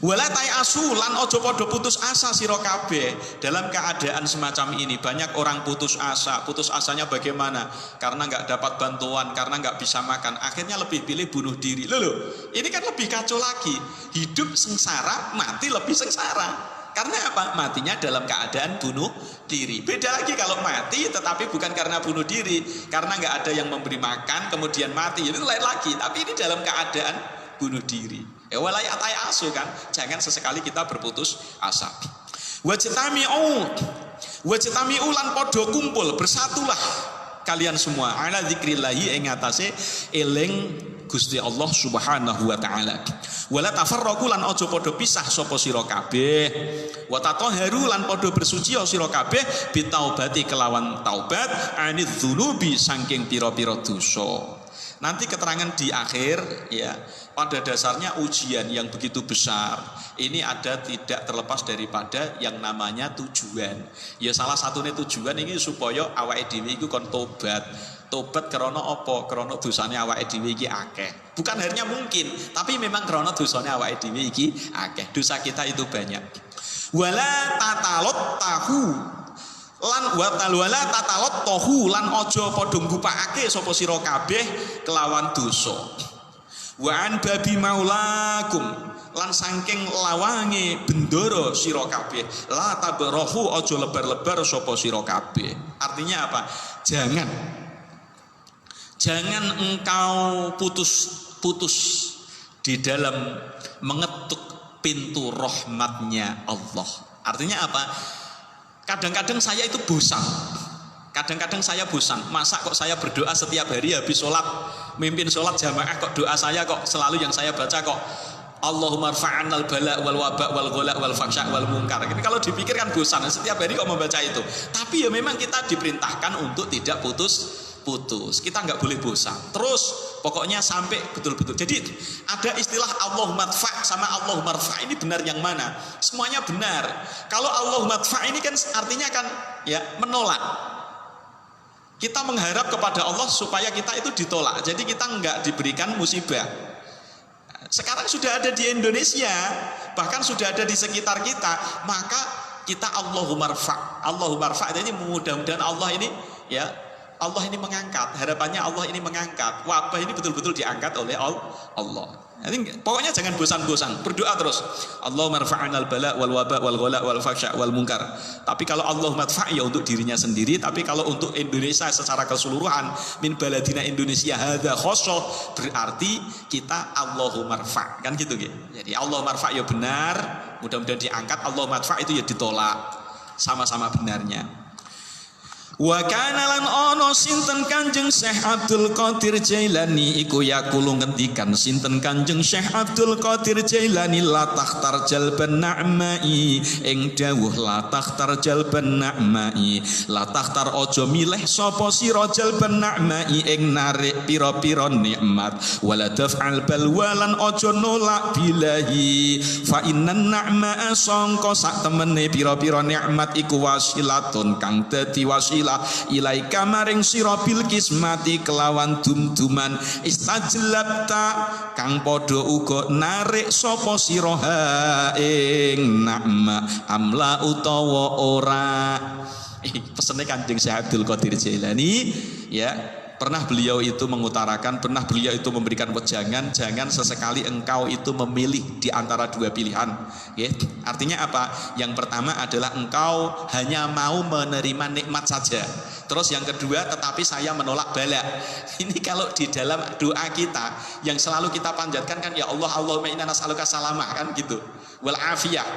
Wala asu lan ojo podo putus asa sira kabeh dalam keadaan semacam ini. Banyak orang putus asa. Putus asanya bagaimana? Karena nggak dapat bantuan, karena nggak bisa makan. Akhirnya lebih pilih bunuh diri. Loh, ini kan lebih kacau lagi. Hidup sengsara, mati lebih sengsara. Karena apa? Matinya dalam keadaan bunuh diri. Beda lagi kalau mati tetapi bukan karena bunuh diri, karena nggak ada yang memberi makan kemudian mati. Itu lain lagi. Tapi ini dalam keadaan bunuh diri. Walai atai asu kan, jangan sesekali kita berputus asa. Wajtami'u lan podo kumpul, bersatulah kalian semua ala dzikrillahi ing atase eling Gusti Allah Subhanahu wa taala. Wala tafarraqu lan aja padha pisah sapa sira kabeh. Wa tatahharu lan padha bersuci sira kabeh bitaubati kelawan taubat anidz dzunubi saking pira-pira dosa. Nanti keterangan di akhir ya, pada dasarnya ujian yang begitu besar ini ada tidak terlepas daripada yang namanya tujuan. Ya salah satunya tujuan ini supaya awake dhewe iku kon tobat. Tobat krana apa? Krana dosane awake dhewe iki akeh. Bukan hanya mungkin, tapi memang krana dosane awake dhewe iki akeh. Dosa kita itu banyak. Wala tatalot tahu lan wala tatalot tohu lan ojo padha ngupakake sapa sira kabeh kelawan dosa. Wa an babi maulakum lan saking lawange bendoro sira kabeh la tabrahu ojo lebar-lebar sapa sira kabeh. Artinya apa? Jangan engkau putus di dalam mengetuk pintu rahmatnya Allah. Artinya apa? Kadang-kadang saya itu bosan. Kadang-kadang saya bosan. Masa kok saya berdoa setiap hari habis sholat, mimpin sholat jamaah, kok doa saya kok selalu yang saya baca kok Allahumma rfa'annal bala wal waba wal ghala wal faksha wal munkar. Ini kalau dipikirkan bosan, setiap hari kok membaca itu. Tapi ya memang kita diperintahkan untuk tidak putus. Kita nggak boleh bosan. Terus pokoknya sampai betul-betul. Jadi ada istilah Allahumma dfa' sama Allahumma rfa' ini benar yang mana? Semuanya benar. Kalau Allahumma dfa' ini kan artinya kan ya menolak. Kita mengharap kepada Allah supaya kita itu ditolak. Jadi kita nggak diberikan musibah. Sekarang sudah ada di Indonesia, bahkan sudah ada di sekitar kita. Maka kita Allahumma rfa'. Allahumma rfa' ini mudah-mudahan Allah ini ya. Allah ini mengangkat, harapannya Allah ini mengangkat. Wabah ini betul-betul diangkat oleh Allah. Jadi, pokoknya jangan bosan-bosan, berdoa terus. Allahumma rfa'anal bala wal waba wal ghala wal faksha wal munkar. Tapi kalau Allahumma rfa' ya untuk dirinya sendiri, tapi kalau untuk Indonesia secara keseluruhan, min baladina Indonesia hadza khosso, berarti kita Allahumma rfa'. Kan gitu gitu. Jadi Allahumma rfa' ya benar, mudah-mudahan diangkat. Allahumma rfa' itu ya ditolak. Sama-sama benarnya. Wa kana lan ono sinten Kanjeng Syekh Abdul Qadir Jailani iku yaqulu ngendikan sinten Kanjeng Syekh Abdul Qadir Jailani la takhtar jalban na'mai ing dawuh la takhtar jalban na'mai la takhtar aja milih sapa sira jalban na'mai ing narik pira-pira nikmat wala taf'al balwalan aja nolak bilahi fa innan na'ma sangka sak temene pira-pira nikmat iku wasilatun kang dadi wasilah ilaika maring sira bil kismati kelawan dum-duman istajlabta kang padha uga narik sapa sira ing nakma amla utawa ora. Pesene Kanjeng Syekh Abdul Qadir Jailani ya. Pernah beliau itu mengutarakan, pernah beliau itu memberikan wejangan, jangan sesekali engkau itu memilih di antara dua pilihan. Ya, artinya apa? Yang pertama adalah engkau hanya mau menerima nikmat saja. Terus yang kedua, tetapi saya menolak bala. Ini kalau di dalam doa kita yang selalu kita panjatkan kan ya Allah, Allahumma inna nas'aluka salamah kan gitu. Wal afiyah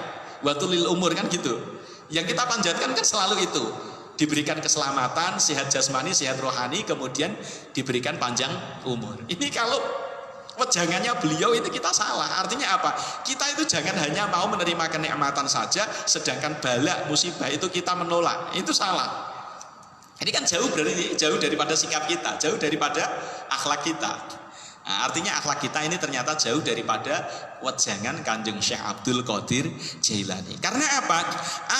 wa tulil umur kan gitu. Yang kita panjatkan kan selalu itu. Diberikan keselamatan, sehat jasmani, sehat rohani, kemudian diberikan panjang umur. Ini kalau wejangannya beliau itu kita salah. Artinya apa? Kita itu jangan hanya mau menerima kenikmatan saja, sedangkan bala musibah itu kita menolak. Itu salah. Ini kan jauh berarti jauh daripada sikap kita, jauh daripada akhlak kita. Nah, artinya akhlak kita ini ternyata jauh daripada wejangan Kanjeng Syekh Abdul Qadir Jailani. Karena apa?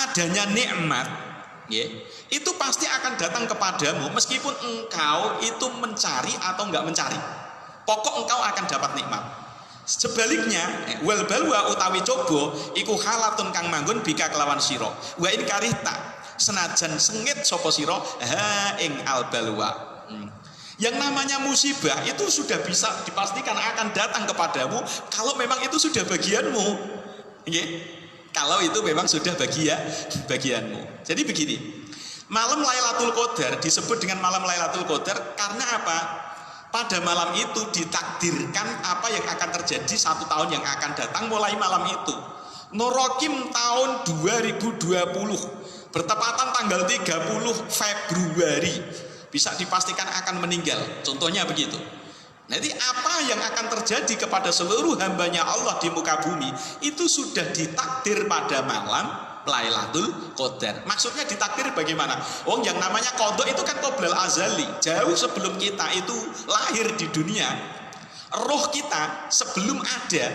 Adanya nikmat ya, itu pasti akan datang kepadamu meskipun engkau itu mencari atau enggak mencari. Pokok engkau akan dapat nikmat. Sebaliknya, wal balwa utawi coba iku halatun kang manggon bika kelawan sira. Wa in karihta senajan sengit sapa sira ha ing al balwa. Yang namanya musibah itu sudah bisa dipastikan akan datang kepadamu kalau memang itu sudah bagianmu. Nggih. Kalau itu memang sudah bagianmu. Jadi begini, malam Lailatul Qadar disebut dengan malam Lailatul Qadar karena apa? Pada malam itu ditakdirkan apa yang akan terjadi 1 tahun yang akan datang mulai malam itu. Norokim tahun 2020 bertepatan tanggal 30 Februari bisa dipastikan akan meninggal. Contohnya begitu. Nanti apa yang akan terjadi kepada seluruh hambanya Allah di muka bumi itu sudah ditakdir pada malam Lailatul Qadar. Maksudnya ditakdir bagaimana? Oh, yang namanya qadha itu kan qoblal azali, jauh sebelum kita itu lahir di dunia. Roh kita sebelum ada,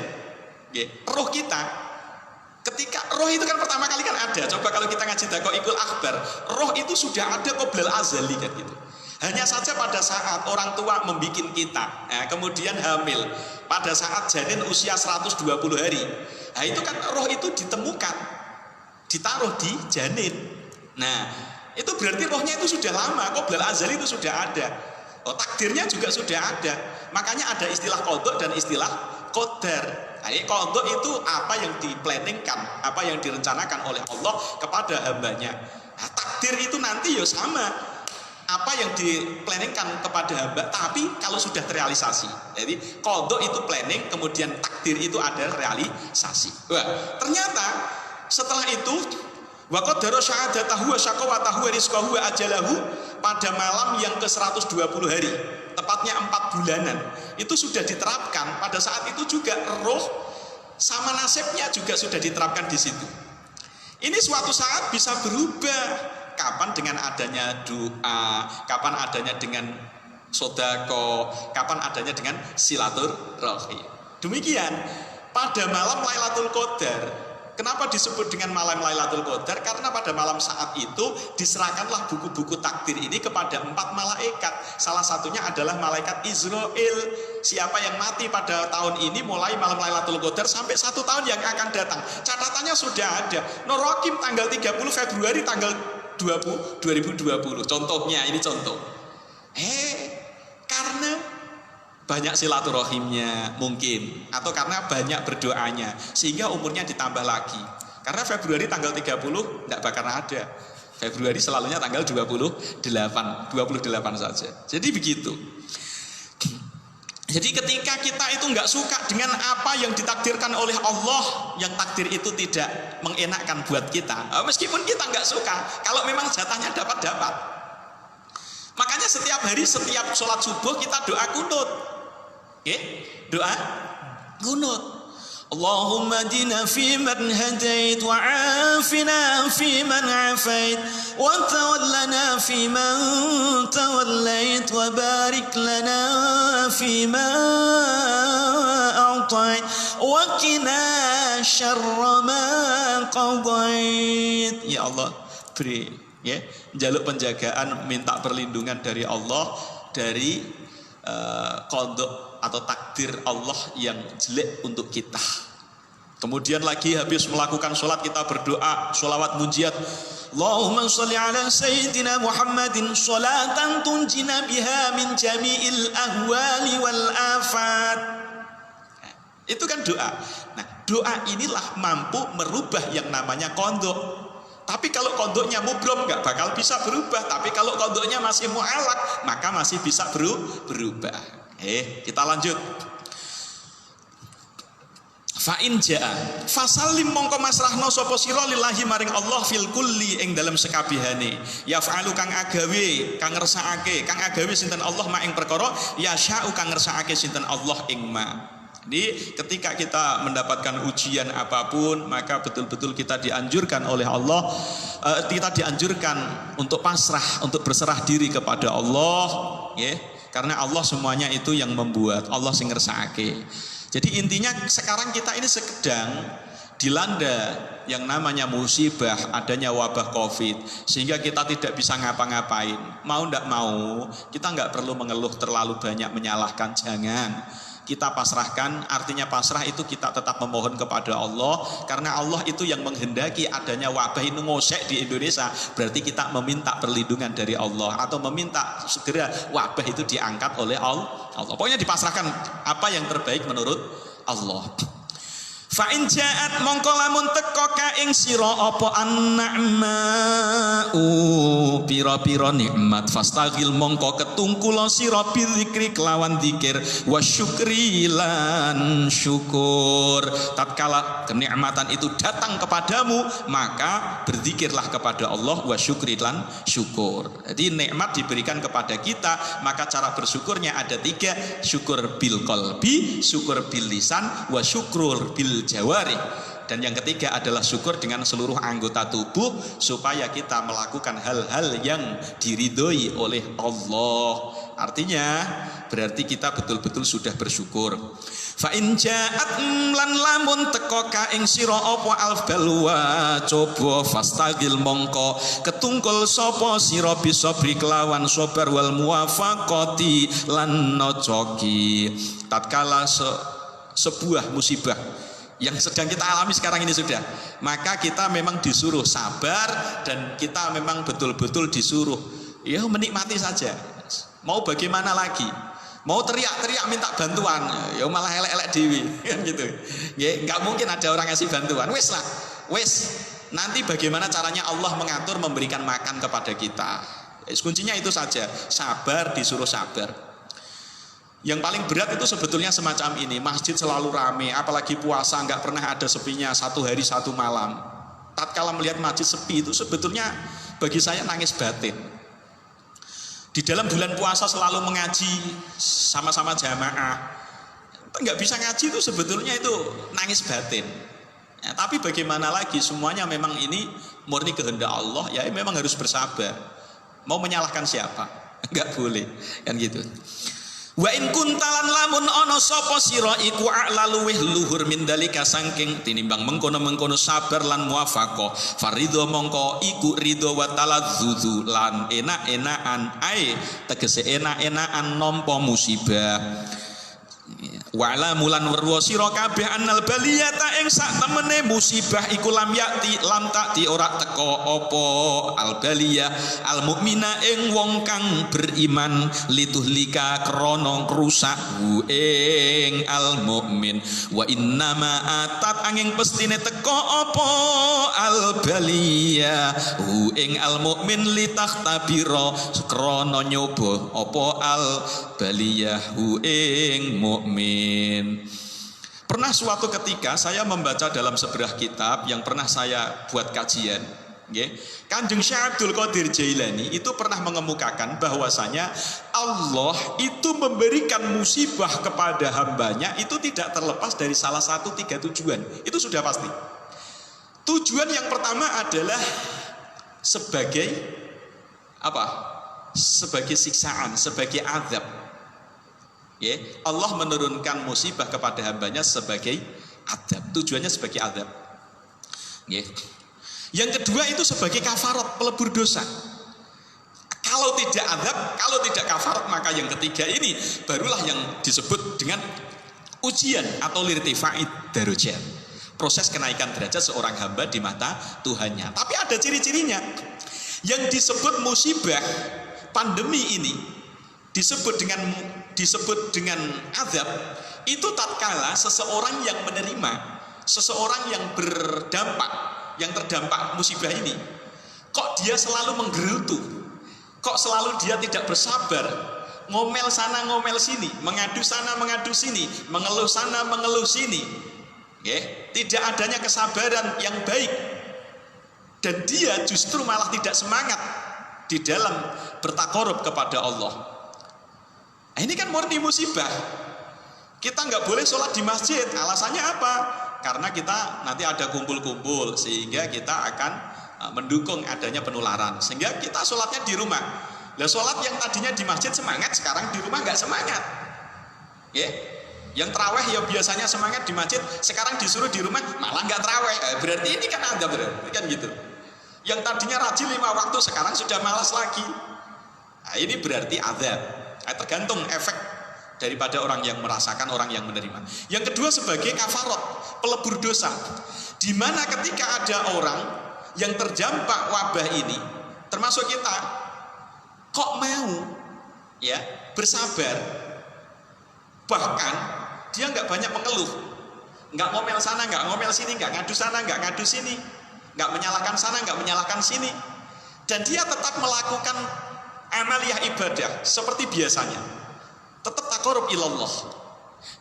roh kita ketika roh itu kan pertama kali kan ada. Coba kalau kita ngaji Daqaiqul Akhbar, roh itu sudah ada qoblal azali kan gitu. Hanya saja pada saat orang tua membikin kita, kemudian hamil, pada saat janin usia 120 hari, nah itu kan roh itu ditemukan, ditaruh di janin. Nah, itu berarti rohnya itu sudah lama, qoblal azali itu sudah ada. Oh, takdirnya juga sudah ada. Makanya ada istilah qadha dan istilah qadar. Nah, qadha itu apa yang diplanningkan, apa yang direncanakan oleh Allah kepada hambanya. Nah, takdir itu nanti ya sama. Apa yang diplanningkan kepada hamba, tapi kalau sudah terrealisasi. Jadi qadha itu planning, kemudian takdir itu ada realisasi. Wah, ternyata setelah itu wa qaddara syahadatahu wa syaqawatahu wa rizqahu wa ajalahu pada malam yang ke-120 hari, tepatnya 4 bulanan. Itu sudah diterapkan pada saat itu juga roh sama nasibnya juga sudah diterapkan di situ. Ini suatu saat bisa berubah. Kapan dengan adanya doa, kapan adanya dengan sodako, kapan adanya dengan silaturahim. Demikian pada malam Lailatul Qadar. Kenapa disebut dengan malam Lailatul Qadar? Karena pada malam saat itu diserahkanlah buku-buku takdir ini kepada 4 malaikat. Salah satunya adalah malaikat Israel. Siapa yang mati pada tahun ini mulai malam Lailatul Qadar sampai 1 tahun yang akan datang. Catatannya sudah ada. Norokim tanggal 30 Februari tanggal 2020. Contohnya ini contoh. Karena banyak silaturahimnya mungkin, atau karena banyak berdoanya sehingga umurnya ditambah lagi. Karena Februari tanggal 30 tidak bakal ada. Februari selalunya tanggal 28 saja. Jadi begitu. Jadi ketika kita itu nggak suka dengan apa yang ditakdirkan oleh Allah, yang takdir itu tidak mengenakkan buat kita, meskipun kita nggak suka, kalau memang jatahnya dapat, setiap hari, setiap sholat subuh kita doa kunut. Oke, doa kunut. Allahumma dina fi man hadait wa afina fi man afait wa tawallana fi man tawallait wa barik lana fi ma a'tait wa qina syarra ma qadait. Ya Allah, beri ya, jaluk penjagaan, minta perlindungan dari Allah dari qada atau takdir Allah yang jelek untuk kita. Kemudian lagi habis melakukan sholat kita berdoa sholawat munjiat. Allahumma sholli ala sayyidina Muhammadin sholatan tunjina biha min jami'il ahwali wal afat. Itu kan doa. Nah, doa inilah mampu merubah yang namanya kondok. Tapi kalau kondoknya mubrom nggak bakal bisa berubah. Tapi kalau kondoknya masih mu'alak, maka masih bisa berubah. Kita lanjut. Fa in jaa fasallim mongko masrahno sapa sira lillahi maring Allah fil kulli ing dalem sekabehane. Yaf'alu kang agawe, kang ngersakake, kang agawe sinten Allah ma ing perkara, yasya'u kang ngersakake sinten Allah ing ma. Jadi ketika kita mendapatkan ujian apapun, maka betul-betul kita dianjurkan oleh Allah, kita dianjurkan untuk pasrah, untuk berserah diri kepada Allah, ya. Karena Allah semuanya itu yang membuat, Allah sing ngersakake. Jadi intinya sekarang kita ini sedang dilanda yang namanya musibah, adanya wabah Covid, sehingga kita tidak bisa ngapa-ngapain. Mau ndak mau, kita nggak perlu mengeluh terlalu banyak, menyalahkan, jangan. Kita pasrahkan, artinya pasrah itu kita tetap memohon kepada Allah, karena Allah itu yang menghendaki adanya wabah ini ngosek di Indonesia. Berarti kita meminta perlindungan dari Allah, atau meminta segera wabah itu diangkat oleh Allah. Pokoknya dipasrahkan apa yang terbaik menurut Allah. Fa in ja'at mongko lamun teka ka ing sira apa an-na'ma'u pira-pira nikmat fastaghil mongko ketungkula sira bizikri kelawan zikir wa syukri lan syukur. Tatkala kenikmatan itu datang kepadamu, maka berzikirlah kepada Allah wa syukri lan syukur. Jadi nikmat diberikan kepada kita, maka cara bersyukurnya ada 3, syukur bil qalbi, syukur bil lisan, wa syukur bil jawari. Dan yang ketiga adalah syukur dengan seluruh anggota tubuh, supaya kita melakukan hal-hal yang diridhoi oleh Allah. Artinya berarti kita betul-betul sudah bersyukur. Fa in ja'at lan lamun teka ka ing sira apa albalwa coba fastagil mongko ketungkul sapa sira bisa kelawan sabar wal muwafaqati lan nocoki. Tatkala sebuah musibah yang sedang kita alami sekarang ini sudah, maka kita memang disuruh sabar, dan kita memang betul-betul disuruh ya menikmati saja. Mau bagaimana lagi? Mau teriak-teriak minta bantuan, ya malah elek-elek dewi kan gitu. Ya nggak mungkin ada orang ngasih bantuan. Wes lah, wes. Nanti bagaimana caranya Allah mengatur memberikan makan kepada kita. Kuncinya itu saja, sabar, disuruh sabar. Yang paling berat itu sebetulnya semacam ini, masjid selalu rame, apalagi puasa nggak pernah ada sepinya, 1 hari 1 malam. Tatkala melihat masjid sepi itu sebetulnya bagi saya nangis batin. Di dalam bulan puasa selalu mengaji sama-sama jamaah, nggak bisa ngaji itu sebetulnya itu nangis batin. Ya, tapi bagaimana lagi, semuanya memang ini murni kehendak Allah, ya memang harus bersabar. Mau menyalahkan siapa? Nggak boleh, kan gitu. Wa in kuntalan lamun ana sapa sira iku a'laluwih luhur min dalika saking tinimbang mengkono-mengkono sabar lan muwafaqah faridho mongko iku ridho wa talazzuzu lan enak-enakan ae tegese enak-enakan nampa musibah. Wala mulan werwa sira kabeh annal baliyata ing sak temene musibah iku lam yakti lam takti ora teka apa al baliyah al mukmina ing wong kang beriman lituhlika krana ngrusak ing al mukmin wa innama atat angin pestine teka apa al baliyah ing al mukmin litakhtabira krana nyoba apa al baliyah ing mukmin. Pernah suatu ketika saya membaca dalam sebuah kitab yang pernah saya buat kajian. Kanjeng Syekh Abdul Qadir Jailani itu pernah mengemukakan bahwasanya Allah itu memberikan musibah kepada hambanya itu tidak terlepas dari salah satu 3 tujuan. Itu sudah pasti. Tujuan yang pertama adalah sebagai apa? Sebagai siksaan, sebagai azab. Allah menurunkan musibah kepada hambanya sebagai azab. Tujuannya sebagai azab. Yang kedua itu sebagai kafarat, pelebur dosa. Kalau tidak azab, kalau tidak kafarat, maka yang ketiga ini barulah yang disebut dengan ujian atau lirtifa'id darajat. Proses kenaikan derajat seorang hamba di mata Tuhannya. Tapi ada ciri-cirinya. Yang disebut musibah pandemi ini disebut dengan azab itu tatkala seseorang yang menerima, seseorang yang yang terdampak musibah ini, kok dia selalu menggerutu, kok selalu dia tidak bersabar, ngomel sana ngomel sini, mengadu sana mengadu sini, mengeluh sana mengeluh sini, tidak adanya kesabaran yang baik, dan dia justru malah tidak semangat di dalam bertakorup kepada Allah. Ini kan murni musibah. Kita nggak boleh sholat di masjid. Alasannya apa? Karena kita nanti ada kumpul-kumpul, sehingga kita akan mendukung adanya penularan, sehingga kita sholatnya di rumah. Nah, sholat yang tadinya di masjid semangat, sekarang di rumah nggak semangat. Yang terawih ya biasanya semangat di masjid, sekarang disuruh di rumah malah nggak terawih. Berarti ini kan ada, berarti kan gitu. Yang tadinya rajin 5 waktu sekarang sudah malas lagi. Ini berarti azab. Tergantung efek daripada orang yang merasakan, orang yang menerima. Yang kedua sebagai kafarat, pelebur dosa. Di mana ketika ada orang yang terdampak wabah ini, termasuk kita, kok mau bersabar, bahkan dia nggak banyak mengeluh, nggak ngomel sana, nggak ngomel sini, nggak ngadu sana, nggak ngadu sini, nggak menyalahkan sana, nggak menyalahkan sini, dan dia tetap melakukan amaliyah ibadah seperti biasanya, tetap takorub ilallah,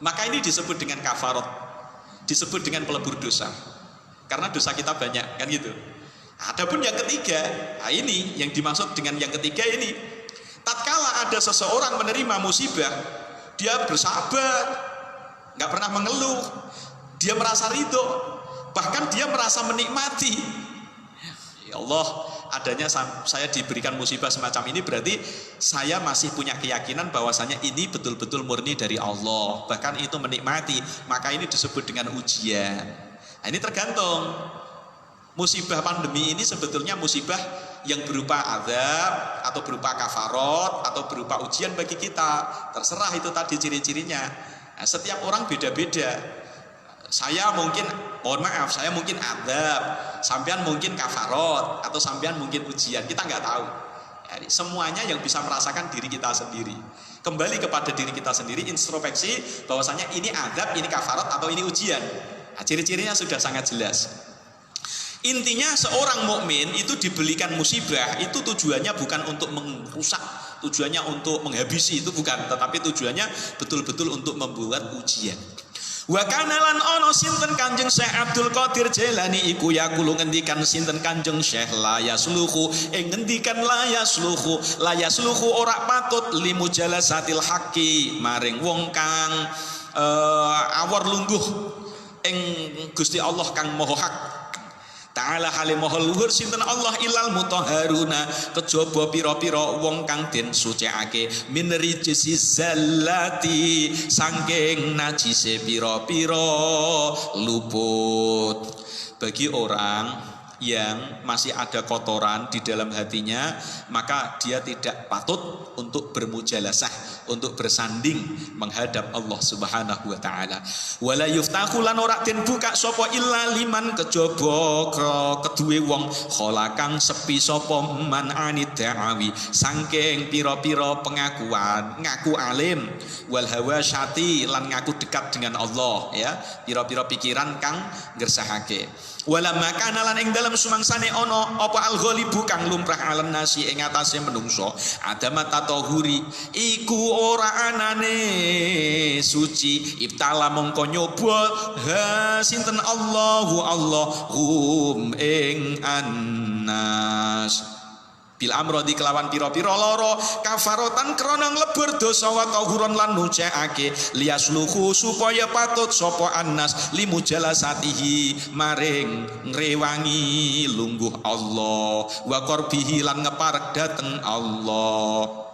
maka ini disebut dengan kafarat, disebut dengan pelebur dosa, karena dosa kita banyak, kan gitu. Adapun yang ketiga, ini yang dimaksud dengan yang ketiga ini, tatkala ada seseorang menerima musibah, dia bersabar, nggak pernah mengeluh, dia merasa ridho, bahkan dia merasa menikmati. Ya Allah, adanya saya diberikan musibah semacam ini, berarti saya masih punya keyakinan bahwasanya ini betul-betul murni dari Allah, bahkan itu menikmati, maka ini disebut dengan ujian. Nah, ini tergantung. Musibah pandemi ini sebetulnya musibah yang berupa azab atau berupa kafarat atau berupa ujian bagi kita, terserah itu tadi ciri-cirinya. Nah, setiap orang beda-beda. Saya mungkin, mohon maaf, saya mungkin azab, sampean mungkin kafarat, atau sampean mungkin ujian, kita nggak tahu. Jadi, semuanya yang bisa merasakan diri kita sendiri. Kembali kepada diri kita sendiri, introspeksi bahwasanya ini azab, ini kafarat, atau ini ujian. Nah, ciri-cirinya sudah sangat jelas. Intinya seorang mukmin itu diberikan musibah, itu tujuannya bukan untuk merusak, tujuannya untuk menghabisi, itu bukan, tetapi tujuannya betul-betul untuk membuat ujian. Wa kana lan ono sinten Kanjeng Syekh Abdul Qadir Jailani iku yaqulu ngendikan sinten Kanjeng Syekh la yasluhu ngendikan la yasluhu ora patut limujalasatil haqqi maring wong kang awor lungguh ing Gusti Allah kang maha hak Ta'ala halimaha luhur sinten Allah ilal mutahharuna kejaba pira-pira wong kang den suciake min rijsi zallati saking najise pira-pira luput. Bagi orang yang masih ada kotoran di dalam hatinya, maka dia tidak patut untuk bermujalasah, untuk bersanding menghadap Allah Subhanahu wa taala. Wala yuftahu lan ora den buka sapa illa liman kejaba keduwe wong kholakang sepi sapa man anid da'awi saking pira-pira pengakuan, ngaku alim, wal hawasyati lan ngaku dekat dengan Allah, ya, pira-pira pikiran kang ngersahake. Wala makana lan ing dalem sumangsane ana apa al-ghalibu kang lumrah alen nasi ing atase menungso adama tatahuri iku ora anane suci ibtala mongko nyoba sinten Allahu ing an annas bil amrodi kelawan pira-pira lara kafarotan krana nglebur dosa wa tahuron lan nucekake liasluhu supaya patut sapa annas limujalasatihi maring ngrewangi lungguh Allah wa qarbihi lan ngeparek dateng Allah.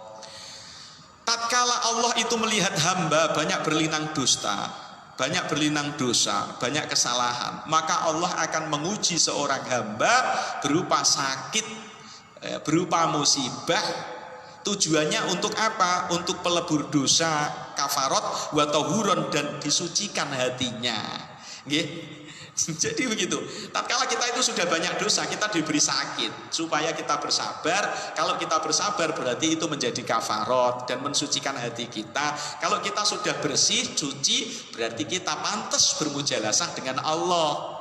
Tatkala Allah itu melihat hamba banyak berlinang dusta, banyak berlinang dosa, banyak kesalahan, maka Allah akan menguji seorang hamba berupa sakit, berupa musibah. Tujuannya untuk apa? Untuk pelebur dosa, kafarot, wa tahuron, dan disucikan hatinya. Nggih. Jadi begitu. Tatkala kita itu sudah banyak dosa, kita diberi sakit supaya kita bersabar. Kalau kita bersabar berarti itu menjadi kafarot dan mensucikan hati kita. Kalau kita sudah bersih, suci, berarti kita pantas bermujalasah dengan Allah.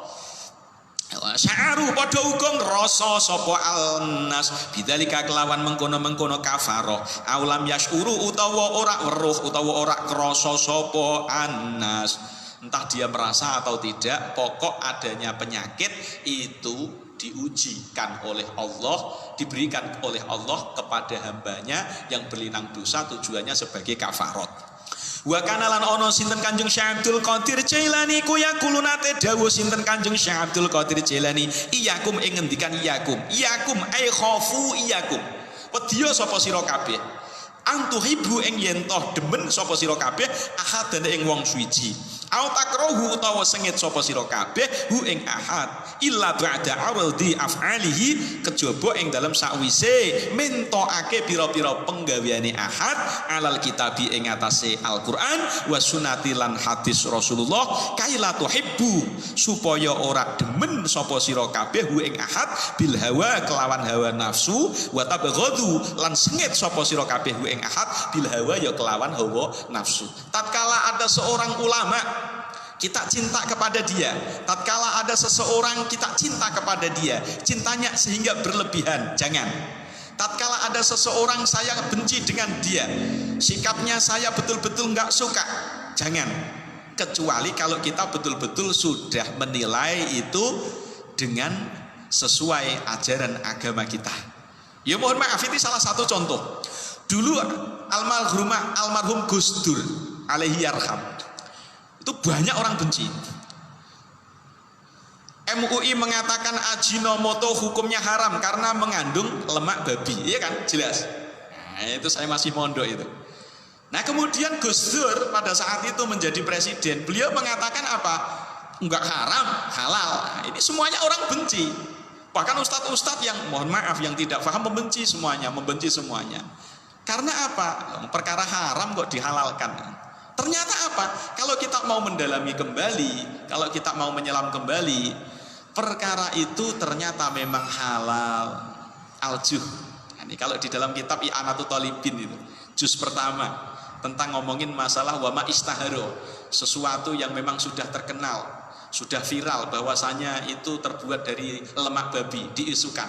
Sya'aru padha uga ngrasa sapa alnas bidzalika kelawan mengkono-mengkono kafaroh aulam yasyuru utawa ora weruh utawa ora krasa sapa annas, entah dia merasa atau tidak, pokok adanya penyakit itu diujikan oleh Allah, diberikan oleh Allah kepada hambanya yang berlinang dosa, tujuannya sebagai kafarot. Wa kana lan ono sinten Kanjeng Syekh Abdul Qadir Jailani ku yakulunate dawuh sinten Kanjeng Syekh Abdul Qadir Jailani iyakum ing ngendikan iyakum ai khofu iyakum wedya sapa sira kabeh antuhibu ing yen toh demen sapa sira kabeh ahadan ing wong suci au takrohu utawa sengit sapa sira kabeh hu ing ahad illa ba'da ardi af'alihi kejaba ing dalem sakwise mentokake pira-pira penggaweane ahad alal kitabi ing atase Al-Qur'an wa sunnati lan hadis Rasulullah kaila tuhibbu supaya ora demen sapa sira kabeh hu ing ahad bil hawa kelawan hawa nafsu wa tabghadu lan sengit sapa sira kabeh hu ing ahad bil hawa ya kelawan hawa nafsu. Tatkala ada seorang ulama kita cinta kepada dia, tatkala ada seseorang kita cinta kepada dia, cintanya sehingga berlebihan, jangan. Tatkala ada seseorang saya benci dengan dia, sikapnya saya betul-betul nggak suka, jangan. Kecuali kalau kita betul-betul sudah menilai itu dengan sesuai ajaran agama kita. Ya mohon maaf, ini salah satu contoh. Dulu almarhum Gus Dur alaihi yarham itu banyak orang benci. MUI mengatakan Ajinomoto hukumnya haram karena mengandung lemak babi, iya kan? Jelas. Nah, itu saya masih mondok itu. Nah, kemudian Gus Dur pada saat itu menjadi presiden, beliau mengatakan apa? Enggak haram, halal. Nah, ini semuanya orang benci. Bahkan ustadz-ustadz yang mohon maaf yang tidak paham membenci semuanya. Karena apa? Perkara haram kok dihalalkan. Ternyata apa? Kalau kita mau mendalami kembali, kalau kita mau menyelam kembali, perkara itu ternyata memang halal. Al-Juh. Ini kalau di dalam kitab I'anatul Talibin itu, juz pertama tentang ngomongin masalah wama istaharo, sesuatu yang memang sudah terkenal, sudah viral bahwasanya itu terbuat dari lemak babi diisukan.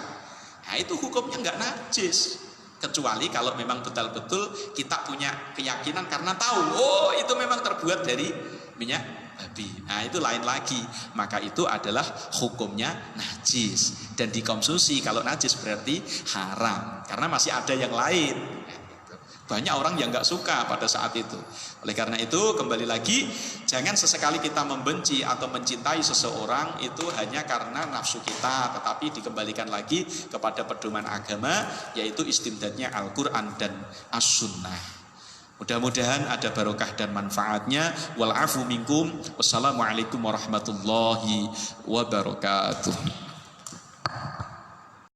Nah, itu hukumnya enggak najis. Kecuali kalau memang betul-betul kita punya keyakinan karena tahu, oh itu memang terbuat dari minyak babi. Nah itu lain lagi. Maka itu adalah hukumnya najis. Dan dikonsumsi kalau najis berarti haram. Karena masih ada yang lain. Banyak orang yang gak suka pada saat itu. Oleh karena itu kembali lagi, jangan sesekali kita membenci atau mencintai seseorang itu hanya karena nafsu kita, tetapi dikembalikan lagi kepada pedoman agama, yaitu istimdadnya Al-Quran dan As-Sunnah. Mudah-mudahan ada barokah dan manfaatnya. Wal afu minkum. Wassalamualaikum warahmatullahi wabarakatuh.